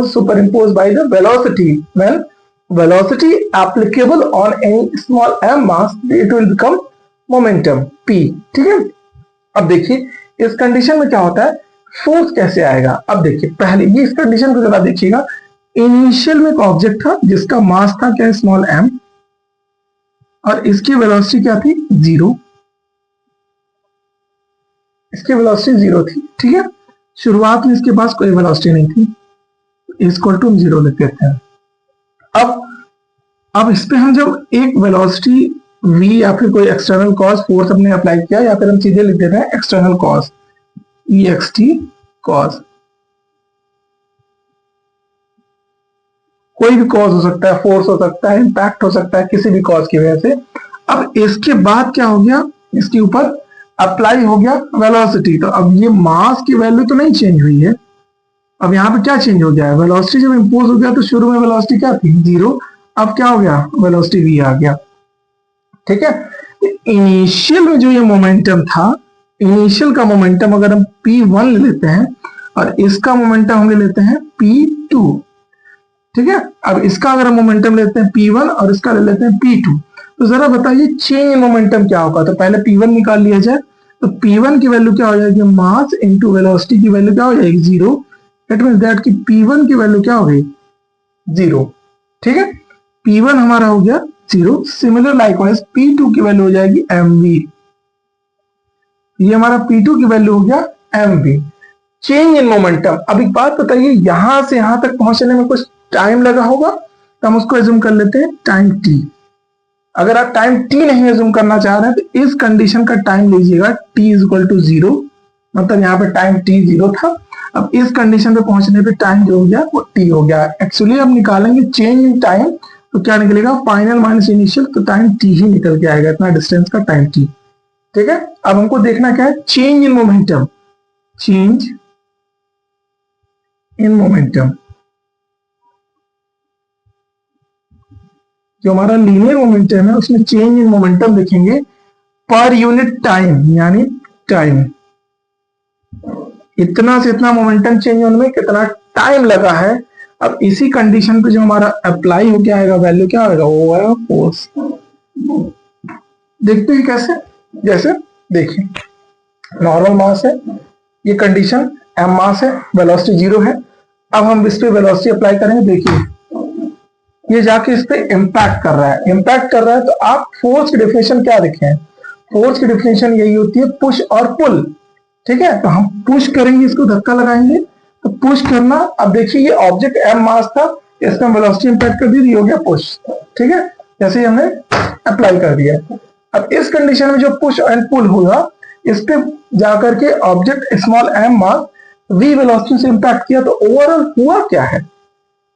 superimposed by the velocity. When velocity applicable on any small m mass, it will become momentum p. ठीक है, अब देखिए इस condition में क्या होता है, force कैसे आएगा। अब देखिए पहले ये इस कंडीशन को जरा देखिएगा, इनिशियल में एक ऑब्जेक्ट था जिसका मास था क्या, स्मॉल m, और इसकी वेलोसिटी क्या थी, 0। इसकी वेलोसिटी 0 थी, ठीक है, शुरुआत में इसके पास कोई वेलोसिटी नहीं थी, इक्वल टू 0 लिख देते हैं। अब इस पे हम जब एक वेलोसिटी v या फिर कोई एक्सटर्नल कॉज फोर्स हमने अप्लाई किया, या फिर हम सीधे लिख देते हैं एक्सटर्नल कॉज, ext कॉज, कोई भी कॉज हो सकता है, फोर्स हो सकता है, इंपैक्ट हो सकता है, किसी भी कॉज की वजह से। अब इसके बाद क्या हो गया, इसके ऊपर अप्लाई हो गया वेलोसिटी, तो अब ये मास की वैल्यू तो नहीं चेंज हुई है, अब यहाँ पे क्या चेंज हो गया है, वेलोसिटी जब इंपोज हो गया तो शुरू में वेलोसिटी क्या थी, 0, अब क्या हो गया, वेलोसिटी v आ गया। ठीक है, इनिशियल में जो ये मोमेंटम था, इनिशियल का मोमेंटम अगर हम p1 ले लेते हैं और इसका मोमेंटम हम ले लेते हैं p2, ठीक है, अब इसका अगर हम मोमेंटम लेते हैं p1 और इसका ले लेते हैं p2, तो जरा बताइए चेंज इन मोमेंटम क्या होगा। तो पहले p1 निकाल लिया जाए, तो p1 की वैल्यू क्या हो जाएगी, मास इनटू वेलोसिटी की वैल्यू क्या हो जाएगी, 0। इट मींस दैट कि p1 की वैल्यू क्या हो गई, 0। ठीक है, p1 हमारा हो गया 0। सिमिलर लाइकवाइज p2 की वैल्यू हो जाएगी mv, ये हमारा p2 की वैल्यू हो गया mv। Change in momentum. अब एक बात बताइए, यहां से यहां तक पहुंचने में कुछ टाइम लगा होगा, तो हम उसको एज्यूम कर लेते हैं टाइम t। अगर आप टाइम t नहीं एज्यूम करना चाह रहे हैं तो इस कंडीशन का टाइम लीजिएगा t इज इक्वल टू 0, मतलब यहाँ पे टाइम t 0 था। अब इस कंडीशन पे पहुंचने पे टाइम जो हो गया वो t हो गया। एक्चुअली अब निकालेंगे चेंज इन टाइम, तो क्या निकलेगा, फाइनल माइनस इनिशियल, तो टाइम t ही निकल के आएगा, इतना डिस्टेंस का टाइम t। ठीक है, अब हमको देखना क्या है, change in momentum, change in momentum. जो हमारा लीनियर मोमेंटम है उसमें चेंज इन मोमेंटम देखेंगे पर यूनिट टाइम, यानी टाइम, इतना से इतना मोमेंटम चेंज होने में कितना टाइम लगा है। अब इसी कंडीशन पे जो हमारा अप्लाई हो गया आएगा, वैल्यू क्या आएगा, वो आएगा फोर्स। देखते हैं कैसे, जैसे देखिए नॉर्मल मास है, ये कंडीशन m मास है, वेलोसिटी 0 है। अब हम इस पे वेलोसिटी अप्लाई करेंगे, देखिए ये जाके इस पे इम्पैक्ट कर रहा है, इम्पैक्ट कर रहा है, तो आप फोर्स की डेफिनेशन क्या देखे हैं, फोर्स की डेफिनेशन यही होती है पुश और पुल। ठीक है, तो हम पुश करेंगे, इसको धक्का लगाएंगे, तो पुश करना। अब देखिए ये ऑब्जेक्ट m मास था, इसमें वेलोसिटी इंपैक्ट कर दी, हो गया पुश। ठीक है, जैसे ही हमने अप्लाई कर दिया। अब इस कंडीशन में जो पुश एंड पुल हुआ, इस पे जाकर के ऑब्जेक्ट स्मॉल m मास v वेलोसिटी से इंपैक्ट किया, तो ओवरऑल हुआ क्या है,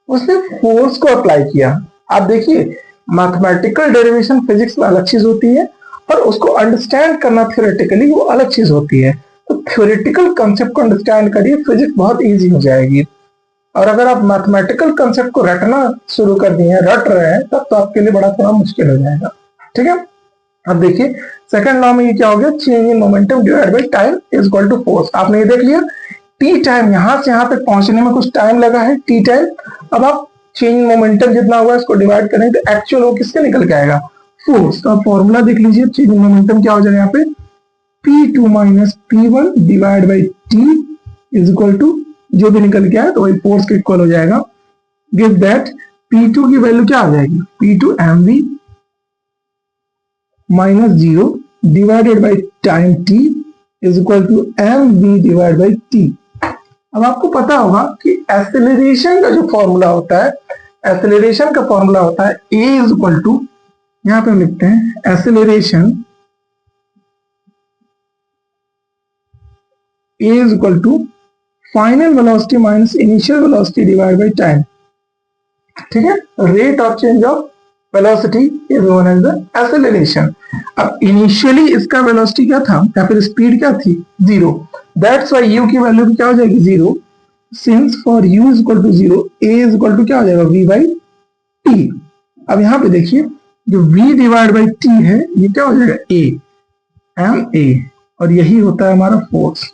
उसने फोर्स को अप्लाई किया। आप देखिए मैथमेटिकल डेरिवेशन फिजिक्स में अलग चीज होती है और उसको अंडरस्टैंड करना थ्योरेटिकली वो अलग चीज होती है। तो थ्योरेटिकल कंसेप्ट को अंडरस्टैंड करिए, फिजिक्स बहुत इजी हो जाएगी। और अगर आप मैथमेटिकल कंसेप्ट को रटना शुरू कर दिए हैं, रट रहे हैं, तब तो आपके लिए बड़ा थोड़ा मुश्किल हो जाएगा। ठीक है, अब देखिए सेकंड लॉ में ये क्या हो गया, change in momentum divide by time is equal to force. आपने ये देख लिया, टी टाइम, यहां से यहां तक पहुंचने में कुछ टाइम लगा है, टी टाइम। अब आप चेंज मोमेंटम जितना हुआ इसको डिवाइड करेंगे तो एक्चुअल वो किससे निकल के आएगा, फोर्स। तो आप फॉर्मूला देख लीजिए, चेंज मोमेंटम क्या हो जाएगा यहाँ पे, P2 minus P1 divide by T is equal to, जो भी निकल के आए तो वही फोर्स के इक्वल हो जाएगा। गिव दैट P2 की वैल्यू क्या आ जाएगी, P2 mv minus 0 divided by time t is equal to mv divide by t। अब आपको पता होगा कि एक्सेलरेशन का जो फॉर्मूला होता है, एक्सेलरेशन का फॉर्मूला होता है a इज इक्वल टू, यहां पे हम लिखते हैं acceleration a is equal to final velocity minus initial velocity divide by time. ठीक है, rate of change of velocity is known as the acceleration. अब इनिशियली इसका वेलोसिटी क्या था, या फिर स्पीड क्या थी, 0। दैट्स व्हाई u की वैल्यू क्या हो जाएगी, 0। Since for u is equal to 0 a is equal to क्या हो जाएगा v बाई टी। अब यहाँ पे देखिए जो v डिवाइड बाई t है ये क्या हो जाएगा a m a, और यही होता है हमारा फोर्स।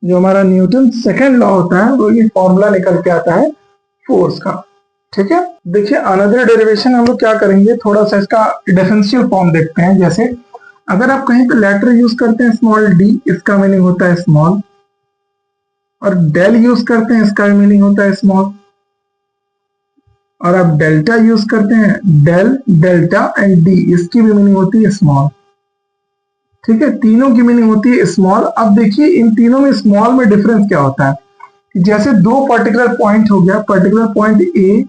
जो हमारा न्यूटन सेकेंड लॉ होता है वो ये फॉर्मूला निकल के आता है फोर्स का। ठीक है, देखिए अनदर डेरिवेशन हम लोग क्या करेंगे, थोड़ा सा इसका डिफरेंशियल फॉर्म देखते हैं। जैसे अगर आप कहीं पे लेटर यूज करते हैं स्मॉल d, इसका मीनिंग होता है स्मॉल, और डेल यूज करते हैं इसका मीनिंग होता है स्मॉल, और आप डेल्टा यूज करते हैं डेल डेल्टा एंड d, इसकी भी मीनिंग होती है स्मॉल। ठीक है, तीनों की मीनिंग होती है स्मॉल। अब देखिए इन तीनों में स्मॉल में डिफरेंस क्या होता है, जैसे दो पर्टिकुलर पॉइंट हो गया, particular point A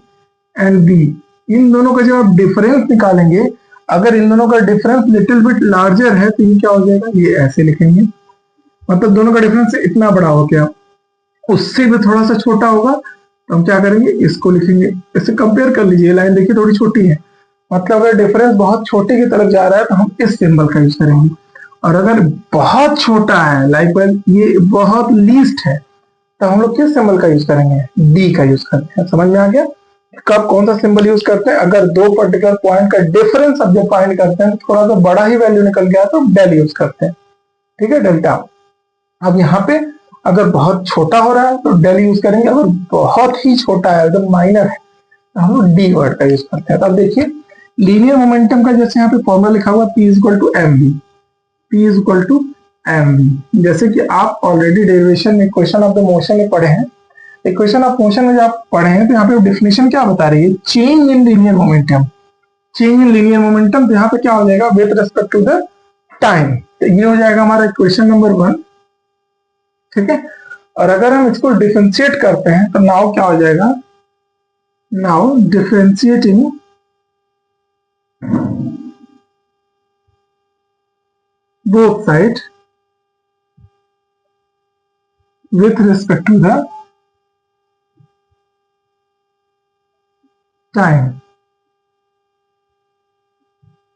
and B, इन दोनों का जब आप डिफरेंस निकालेंगे, अगर इन दोनों का डिफरेंस लिटिल बिट लार्जर है तो ये क्या हो जाएगा, ये ऐसे लिखेंगे, मतलब दोनों का डिफरेंस इतना बड़ा हो गया। उससे भी थोड़ा सा छोटा होगा तो हम क्या करेंगे, इसको लिखेंगे। इससे कंपेयर कर लीजिए, लाइन देखिए थोड़ी छोटी है, मतलब अगर डिफरेंस बहुत छोटे की तरफ जा रहा है तो हम इस सिंबल का यूज करेंगे, और अगर बहुत छोटा है लाइक ये बहुत लीस्ट है तो हम लोग किस सिंबल का यूज करेंगे, डी का यूज करते हैं। समझ में आ गया कब कौन सा सिंबल यूज करते हैं, अगर दो पर्टिकुलर पॉइंट का डिफरेंस अब जब फाइंड करते हैं थोड़ा सा बड़ा ही वैल्यू निकल गया तो डेल यूज करते हैं। ठीक है, डेल्टा। अब यहाँ पे अगर बहुत छोटा हो रहा है तो डेल यूज करेंगे, अगर बहुत ही छोटा है एकदम माइनर है तो हम लोग डी वर्ड का यूज करते हैं। तो अब देखिए लीनियर मोमेंटम का जैसे यहाँ पे फॉर्मूला लिखा हुआ P equal to M V, P is equal to M V, जैसे कि आप ऑलरेडी डेरिवेशन में इक्वेशन ऑफ द मोशन में पढ़े हैं। इक्वेशन ऑफ मोशन में जब आप पढ़े हैं तो यहाँ पे डेफिनेशन क्या बता रही है, change in linear momentum. Change in linear momentum तो यहाँ पे क्या हो जाएगा, with respect to the time. तो ये हो जाएगा हमारा इक्वेशन नंबर 1। ठीक है, और अगर हम इसको डिफरेंशिएट करते हैं तो नाउ क्या हो जाएगा, now differentiating both sides with respect to the time।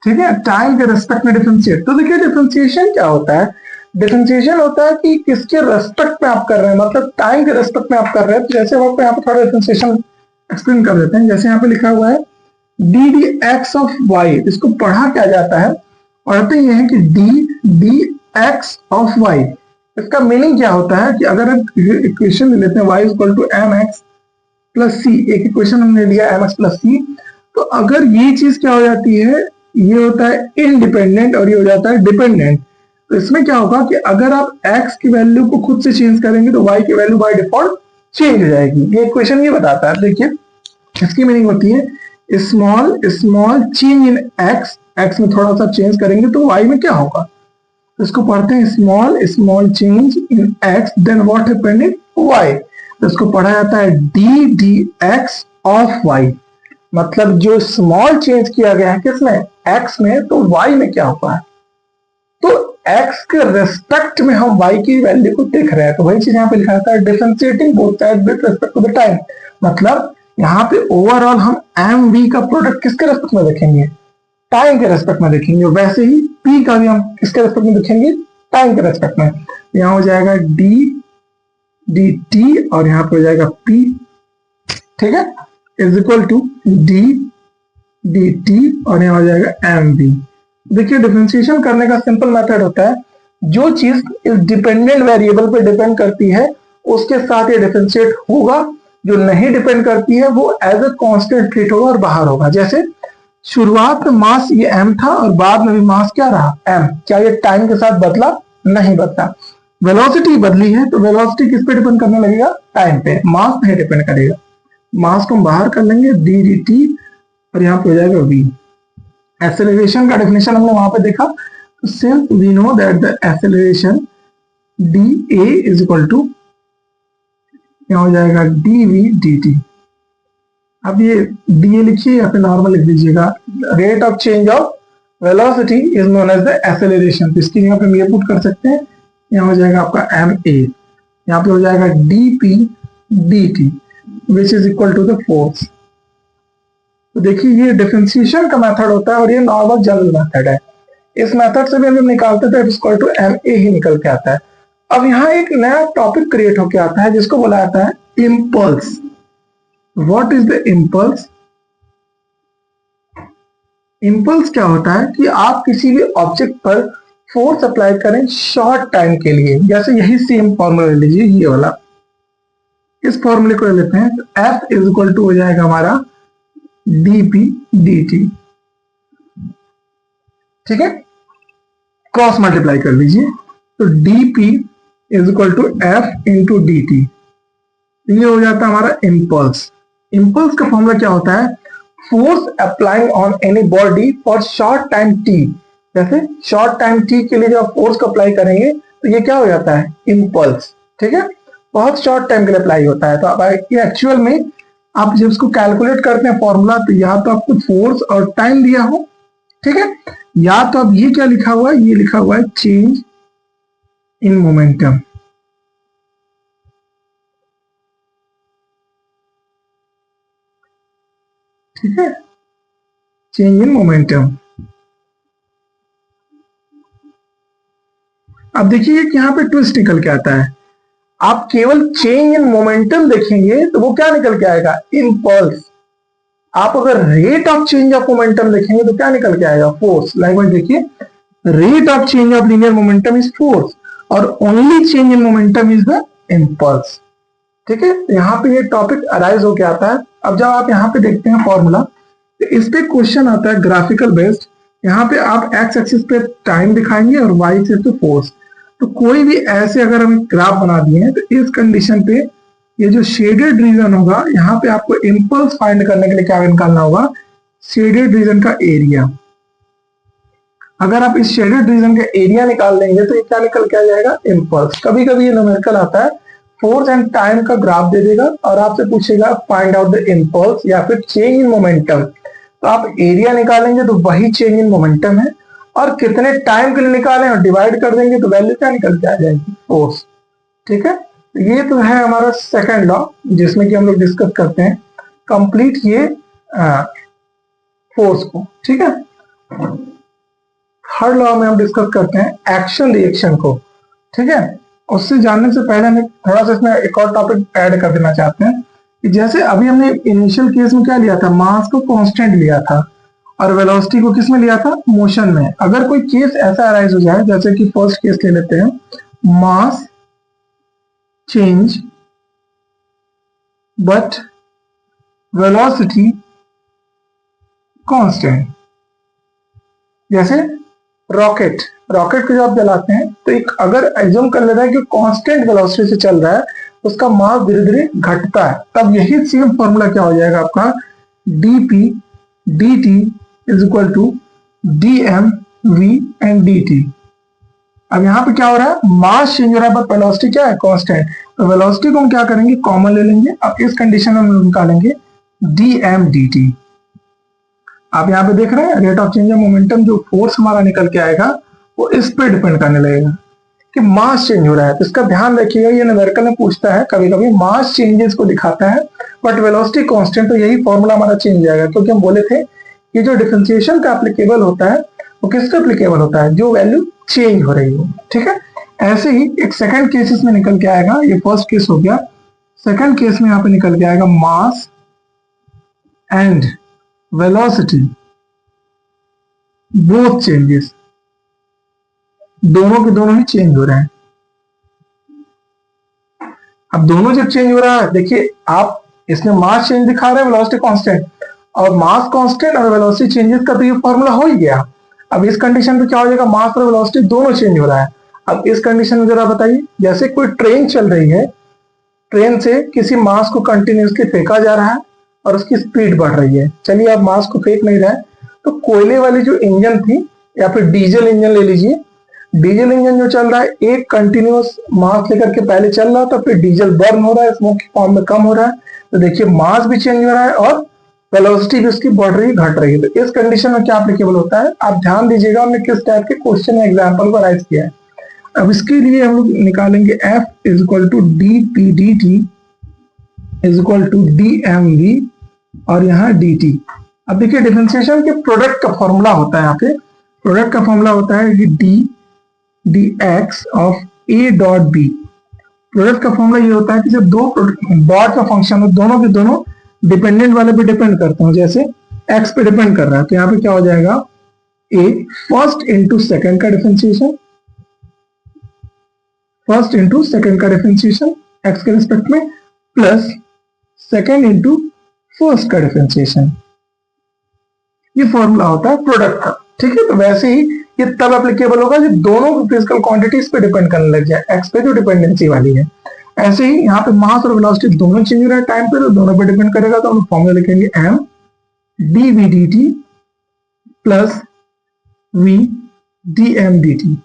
ठीक है, टाइम के रेस्पेक्ट में डिफरेंशिएट। तो देखिए डिफरेंशिएशन क्या होता है, डिफरेंशिएशन होता है कि किसके रेस्पेक्ट में आप कर रहे हैं, मतलब टाइम के रेस्पेक्ट में आप कर रहे हैं। तो जैसे हम आपको यहाँ पे थोड़ा डिफरेंशिएशन एक्सप्लेन कर देते हैं। जैसे यहाँ पे लिखा हुआ है D D X of Y, इसको पढ़ा क्या जाता है, पढ़ते ये है कि D D X of Y, इसका मीनिंग क्या होता है कि अगर हम इक्वेशन ले लेते हैं y equal to M X plus C, एक इक्वेशन हमने लिया एम एक्स प्लस सी, तो अगर ये चीज क्या हो जाती है, ये होता है इनडिपेंडेंट और ये हो जाता है डिपेंडेंट। तो इसमें क्या होगा कि अगर आप x की वैल्यू को खुद से चेंज करेंगे तो y की वैल्यू बाय डिफॉल्ट चेंज हो जाएगी। ये इक्वेशन ये बताता है। देखिए इसकी मीनिंग होती है small small change in x, x में थोड़ा सा चेंज करेंगे तो y में क्या होगा, इसको पढ़ते हैं small small change in x then what happened in y। तो इसको पढ़ा जाता है D D X of y, मतलब जो स्मॉल चेंज किया गया है किसमें, x में, तो y में क्या होगा, तो x के रेस्पेक्ट में हम y की वैल्यू को देख रहे हैं। तो वही चीज यहाँ पे लिखा जाता है differentiating both side with respect to the time, मतलब यहाँ पे ओवरऑल हम एम वी का प्रोडक्ट किसके रेस्पेक्ट में देखेंगे, टाइम के रेस्पेक्ट में देखेंगे। वैसे ही पी का भी हम किसके रेस्पेक्ट में देखेंगे, टाइम के रेस्पेक्ट में। यहाँ हो जाएगा डी डी टी और यहाँ पे हो जाएगा पी, ठीक है, is equal to D D T और यहाँ हो जाएगा एम वी। देखिए डिफरेंशिएशन करने का सिंपल मेथड होता है, जो चीज इस डिपेंडेंट वेरिएबल पे डिपेंड करती है उसके साथ ये डिफरेंशिएट होगा, जो नहीं डिपेंड करती है वो एज ए कांस्टेंट ट्रीट होगा और बाहर होगा। जैसे शुरुआत में मास ये m था और बाद में भी मास क्या रहा m, क्या ये टाइम के साथ बदला, नहीं बदला। वेलोसिटी बदली है तो वेलोसिटी किस पे डिपेंड करने लगेगा, टाइम पे, मास नहीं डिपेंड करेगा। मास को हम बाहर कर लेंगे डी डी टी और यहाँ पे हो जाएगा v। एक्सेलरेशन का डेफिनेशन हमने वहां पे देखा, since we know that the acceleration D A is equal to, यहाँ हो जाएगा डी वी डी टी। अब ये डी ए लिखिए या फिर नॉर्मल लिख दीजिएगा, rate of change of velocity is known as the acceleration. तो इसकी जगह पे हम ये पुट कर सकते हैं, यहाँ हो जाएगा आपका एम ए, यहाँ पे हो जाएगा D P D T which is equal to the force. तो देखिए ये डिफरेंशिएशन का मेथड होता है और ये नॉर्मल जनरल मेथड है। इस मेथड से भी हम निकालते थे इक्वल टू एम ए ही निकल के आता है। अब यहाँ एक नया टॉपिक क्रिएट होकर आता है जिसको बोला जाता है impulse. What is the impulse? Impulse क्या होता है कि आप किसी भी ऑब्जेक्ट पर फोर्स अप्लाई करें शॉर्ट टाइम के लिए। जैसे यही सेम फॉर्मूला ले लीजिए, ये वाला, इस फॉर्मूले को ले लेते हैं। तो F इज इक्वल टू हो जाएगा हमारा dp dt, ठीक है, क्रॉस मल्टीप्लाई कर लीजिए। तो dp is equal to F into dt, ये हो जाता है हमारा इम्पल्स। इम्पल्स का फॉर्मूला क्या होता है? Force applying on any body for short time t। जैसे शॉर्ट टाइम t के लिए जब आप फोर्स को अप्लाई करेंगे तो ये क्या हो जाता है? इम्पल्स, ठीक है, बहुत शॉर्ट टाइम के लिए अप्लाई होता है। तो अब ये एक्चुअल में आप जब इसको कैलकुलेट करते हैं फॉर्मूला, तो या तो आपको फोर्स और टाइम दिया हो, ठीक है, या तो अब ये क्या लिखा हुआ है? ये लिखा हुआ है चेंज इन मोमेंटम। ठीक है, चेंज इन मोमेंटम। अब देखिए कि यहाँ पे ट्विस्ट निकल के आता है। आप केवल चेंज इन मोमेंटम देखेंगे तो वो क्या निकल के आएगा? इम्पल्स। आप अगर rate of change of momentum देखेंगे तो क्या निकल के आएगा? फोर्स। लाइक देखिए, rate of change of linear momentum is force और only change in momentum is the impulse. ठीक है, यहाँ पे ये टॉपिक अराइज होके आता है। अब जब आप यहाँ पे देखते हैं फॉर्मूला, तो इस पे क्वेश्चन आता है ग्राफिकल बेस्ड। यहाँ पे आप एक्स एक्सिस पे टाइम दिखाएंगे और वाई एक्सिस पे फोर्स। तो कोई भी ऐसे अगर हम ग्राफ बना दिए हैं तो इस कंडीशन पे ये जो शेडेड रीजन होगा, यहाँ पे आपको इम्पल्स फाइंड करने के लिए क्या निकालना होगा? शेडेड रीजन का एरिया। अगर आप इस शेडेड रीजन का एरिया निकाल लेंगे तो ये क्या निकल के आ जाएगा? इम्पल्स। कभी कभी ये न्यूमेरिकल आता है, फोर्स एंड टाइम का ग्राफ दे देगा और आपसे पूछेगा फाइंड आउट द इम्पल्स या फिर चेंज इन मोमेंटम। तो आप एरिया निकालेंगे तो वही चेंज इन मोमेंटम है, और कितने टाइम के लिए निकालें और डिवाइड कर देंगे तो वैल्यू क्या निकल के आ जाएगी? फोर्स। ठीक है, ये तो है हमारा सेकंड लॉ जिसमें कि हम लोग डिस्कस करते हैं कंप्लीट ये फोर्स को। ठीक है, थर्ड लॉ में हम डिस्कस करते हैं एक्शन रिएक्शन को। ठीक है, उससे जानने से पहले हमें थोड़ा सा इसमें एक और टॉपिक ऐड कर देना चाहते हैं कि जैसे अभी हमने इनिशियल केस में क्या लिया था? मास को कांस्टेंट लिया था और वेलोसिटी को किस में लिया था? मोशन में। अगर कोई केस ऐसा अराइज हो जाए, जैसे कि फर्स्ट केस ले लेते हैं, mass change but velocity constant. जैसे रॉकेट को जब आप जलाते हैं तो एक अगर एज्यूम कर लेता है कि कांस्टेंट वेलोसिटी से चल रहा है, उसका मास धीरे धीरे घटता है, तब यही सेम फॉर्मूला क्या हो जाएगा आपका? dp dt is equal to dm v and dt। अब यहाँ पे क्या हो रहा है? मास चेंज हो रहा है बट वेलोसिटी क्या है? कांस्टेंट। तो वेलोसिटी को हम क्या करेंगे? कॉमन ले लेंगे। अब इस कंडीशन में हम निकालेंगे dm dt। आप यहाँ पे देख रहे हैं rate of change of momentum, जो फोर्स हमारा निकल के आएगा वो इस पे डिपेंड करने लगेगा कि मास चेंज हो रहा है। तो इसका ध्यान रखिएगा, ये न्यूमेरिकल में पूछता है कभी कभी, मास चेंजेस को दिखाता है बट वेलोसिटी कांस्टेंट। तो यही फॉर्मूला हमारा चेंज हो जाएगा, क्योंकि हम बोले थे कि जो डिफरेंशिएशन का एप्लीकेबल होता है वो किसका एप्लीकेबल होता है? जो वैल्यू चेंज हो रही हो। ठीक है, ऐसे ही एक सेकंड केसेस में निकल के आएगा। ये फर्स्ट केस हो गया, सेकंड केस में यहाँ पे निकल के आएगा mass and velocity both changes, दोनों के दोनों ही चेंज हो रहे हैं। अब दोनों जब चेंज हो रहा है, देखिए आप इसमें मास चेंज दिखा रहे हैं, वेलोसिटी कांस्टेंट, और मास कांस्टेंट और वेलोसिटी चेंजेस का तो ये फॉर्मूला हो ही गया। अब इस कंडीशन पे क्या हो जाएगा? मास और वेलोसिटी दोनों चेंज हो रहा है। अब इस कंडीशन में जरा बताइए, जैसे कोई ट्रेन चल रही है, ट्रेन से किसी मास को कंटिन्यूसली फेंका जा रहा है और उसकी स्पीड बढ़ रही है। चलिए आप मास को फेंक नहीं रहे, तो कोयले वाली जो इंजन थी या फिर डीजल इंजन ले लीजिए, डीजल इंजन जो चल रहा है एक कंटिन्यूस मास लेकर के पहले चल रहा था, फिर डीजल बर्न हो रहा है, स्मोक की फॉर्म में कम हो रहा है। तो देखिए मास भी चेंज हो रहा है और वेलोसिटी भी उसकी बढ़ रही है, घट रही है। तो इस कंडीशन में क्या एप्लीकेबल होता है? आप ध्यान दीजिएगा हमने किस टाइप के क्वेश्चन या एग्जाम्पल को राइज किया है। अब इसके लिए हम लोग निकालेंगे F is equal to dp dt is equal to dmv और यहाँ dt। अब देखिए डिफरेंशिएशन के प्रोडक्ट का फॉर्मूला होता है, यहाँ पे प्रोडक्ट का फॉर्मूला होता है कि d dx of A dot B. Product का फॉर्मूला ये होता है कि जब दो डॉट का फंक्शन हो, दोनों के दोनों डिपेंडेंट वाले पे डिपेंड करते हो, जैसे एक्स पे डिपेंड कर रहा है, तो यहाँ पे क्या हो जाएगा, ए फर्स्ट इंटू सेकेंड का डिफरेंशिएशन, फर्स्ट इंटू सेकेंड का डिफरेंशिएशन एक्स के रिस्पेक्ट में, प्लस सेकेंड इंटू फर्स्ट का डिफरेंशिएशन। ये फॉर्मूला होता है प्रोडक्ट का, ठीक है। तो वैसे ही ये तब एप्लीकेबल होगा जब दोनों फिजिकल क्वांटिटीज पे डिपेंड करने लग जाए, एक्स पे जो डिपेंडेंसी वाली है। ऐसे ही यहाँ पे मास और वेलोसिटी दोनों चेंज हो रहा है टाइम पे, तो दोनों पे डिपेंड करेगा, तो हम फॉर्मूला लिखेंगे M D V D T plus V D M D T,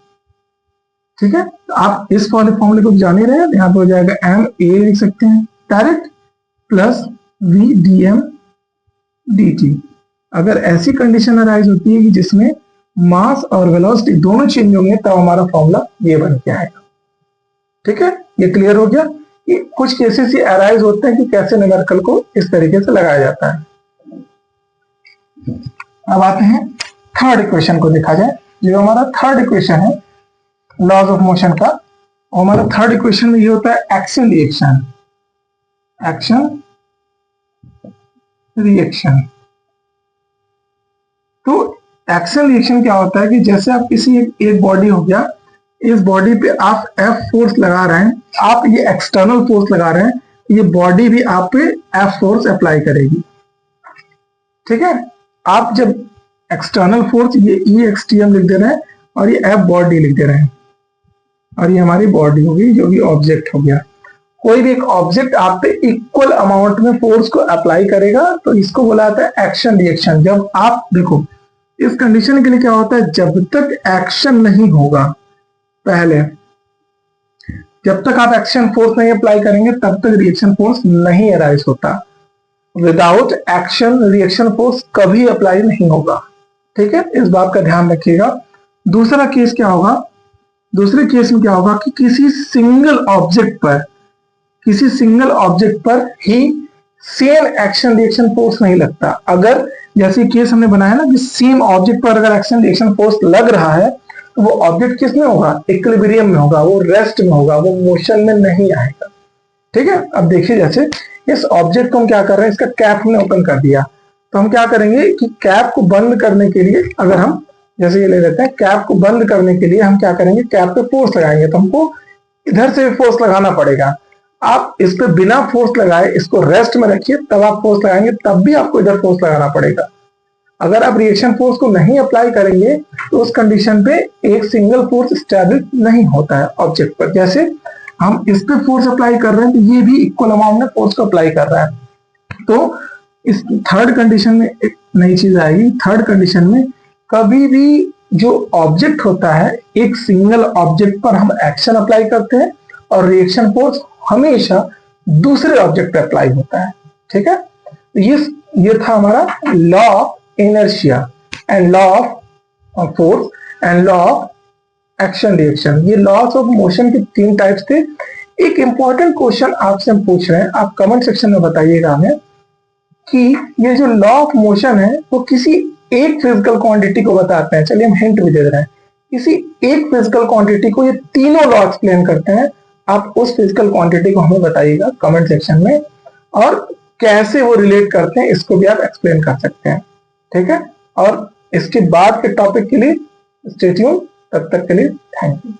ठीक है। तो आप इस वाले फॉर्मूले को जान ही रहे हैं, यहाँ पे हो जाएगा एम ए लिख सकते हैं direct, plus V D M D T. अगर ऐसी कंडीशन अराइज होती है कि जिसमें मास और वेलोसिटी दोनों चेंज होंगे, तब हमारा फॉर्मूला ये बन के आएगा, ठीक है। ये क्लियर हो गया कि कुछ केसेस ये अराइज होते हैं कि कैसे न्यूमेरिकल को इस तरीके से लगाया जाता है। अब आते हैं थर्ड इक्वेशन को देखा जाए। जो हमारा थर्ड इक्वेशन है लॉज ऑफ मोशन का, और हमारा थर्ड इक्वेशन में ये होता है एक्शन रिएक्शन, एक्शन रिएक्शन। तो एक्शन रिएक्शन क्या होता है कि जैसे आप किसी एक बॉडी हो गया, इस बॉडी पे आप एफ फोर्स लगा रहे हैं, आप ये एक्सटर्नल फोर्स लगा रहे हैं, ये बॉडी भी आप पे एफ फोर्स अप्लाई करेगी, ठीक है। आप जब एक्सटर्नल फोर्स ये ई एक्स टी एम लिख दे रहे हैं और ये एफ बॉडी लिख दे रहे हैं, और ये हमारी बॉडी होगी जो भी ऑब्जेक्ट हो गया। कोई भी एक ऑब्जेक्ट आप पे इक्वल अमाउंट में फोर्स को अप्लाई करेगा, तो इसको बोला जाता है एक्शन रिएक्शन। जब आप देखो इस कंडीशन के लिए क्या होता है, जब तक एक्शन नहीं होगा, पहले जब तक आप एक्शन फोर्स नहीं अप्लाई करेंगे तब तक रिएक्शन फोर्स नहीं अराइज होता। विदाउट एक्शन रिएक्शन फोर्स कभी अप्लाई नहीं होगा, ठीक है। इस बात का ध्यान रखिएगा। दूसरा केस क्या होगा, दूसरे केस में क्या होगा कि किसी सिंगल ऑब्जेक्ट पर ही सेम एक्शन रिएक्शन फोर्स नहीं लगता। अगर जैसे केस हमने बनाया ना कि सेम ऑब्जेक्ट पर अगर एक्शन रिएक्शन फोर्स लग रहा है, तो वो ऑब्जेक्ट किस में होगा, इक्विलिब्रियम में होगा, वो रेस्ट में होगा, वो मोशन में नहीं आएगा, ठीक है। अब देखिए जैसे इस ऑब्जेक्ट को हम क्या कर रहे हैं, इसका कैप हमने ओपन कर दिया, तो हम क्या करेंगे कि कैप को बंद करने के लिए, अगर हम जैसे ये ले लेते हैं, कैप को बंद करने के लिए हम क्या करेंगे, कैप पे फोर्स लगाएंगे, तो हमको इधर से फोर्स लगाना पड़ेगा। आप इस पे बिना फोर्स लगाए इसको रेस्ट में रखिए, तब आप फोर्स लगाएंगे, तब भी आपको इधर फोर्स लगाना पड़ेगा। अगर आप रिएक्शन फोर्स को नहीं अप्लाई करेंगे तो उस कंडीशन पे एक सिंगल फोर्स स्टैब्लिश नहीं होता है ऑब्जेक्ट पर। जैसे हम इस पे फोर्स अप्लाई कर रहे हैं, तो ये भी इक्वल अमाउंट में फोर्स को अप्लाई कर रहा है। तो इस थर्ड कंडीशन में एक नई चीज आएगी। थर्ड कंडीशन में कभी भी जो ऑब्जेक्ट होता है, एक सिंगल ऑब्जेक्ट पर हम एक्शन अप्लाई करते हैं और रिएक्शन फोर्स हमेशा दूसरे ऑब्जेक्ट पे अप्लाई होता है, ठीक है। ये था हमारा law of inertia and law of force and law of action reaction. ये लॉस ऑफ मोशन के 3 टाइप्स थे। एक इंपॉर्टेंट क्वेश्चन आपसे हम पूछ रहे हैं, आप कमेंट सेक्शन में बताइएगा हमें कि ये जो लॉ ऑफ मोशन है वो किसी एक फिजिकल क्वांटिटी को बताते हैं। चलिए हम हिंट भी दे रहे हैं, किसी एक फिजिकल क्वांटिटी को ये तीनों लॉ एक्सप्लेन करते हैं। आप उस फिजिकल क्वांटिटी को हमें बताइएगा कमेंट सेक्शन में, और कैसे वो रिलेट करते हैं इसको भी आप एक्सप्लेन कर सकते हैं, ठीक है। और इसके बाद के टॉपिक के लिए स्टे ट्यून, तब तक के लिए थैंक यू।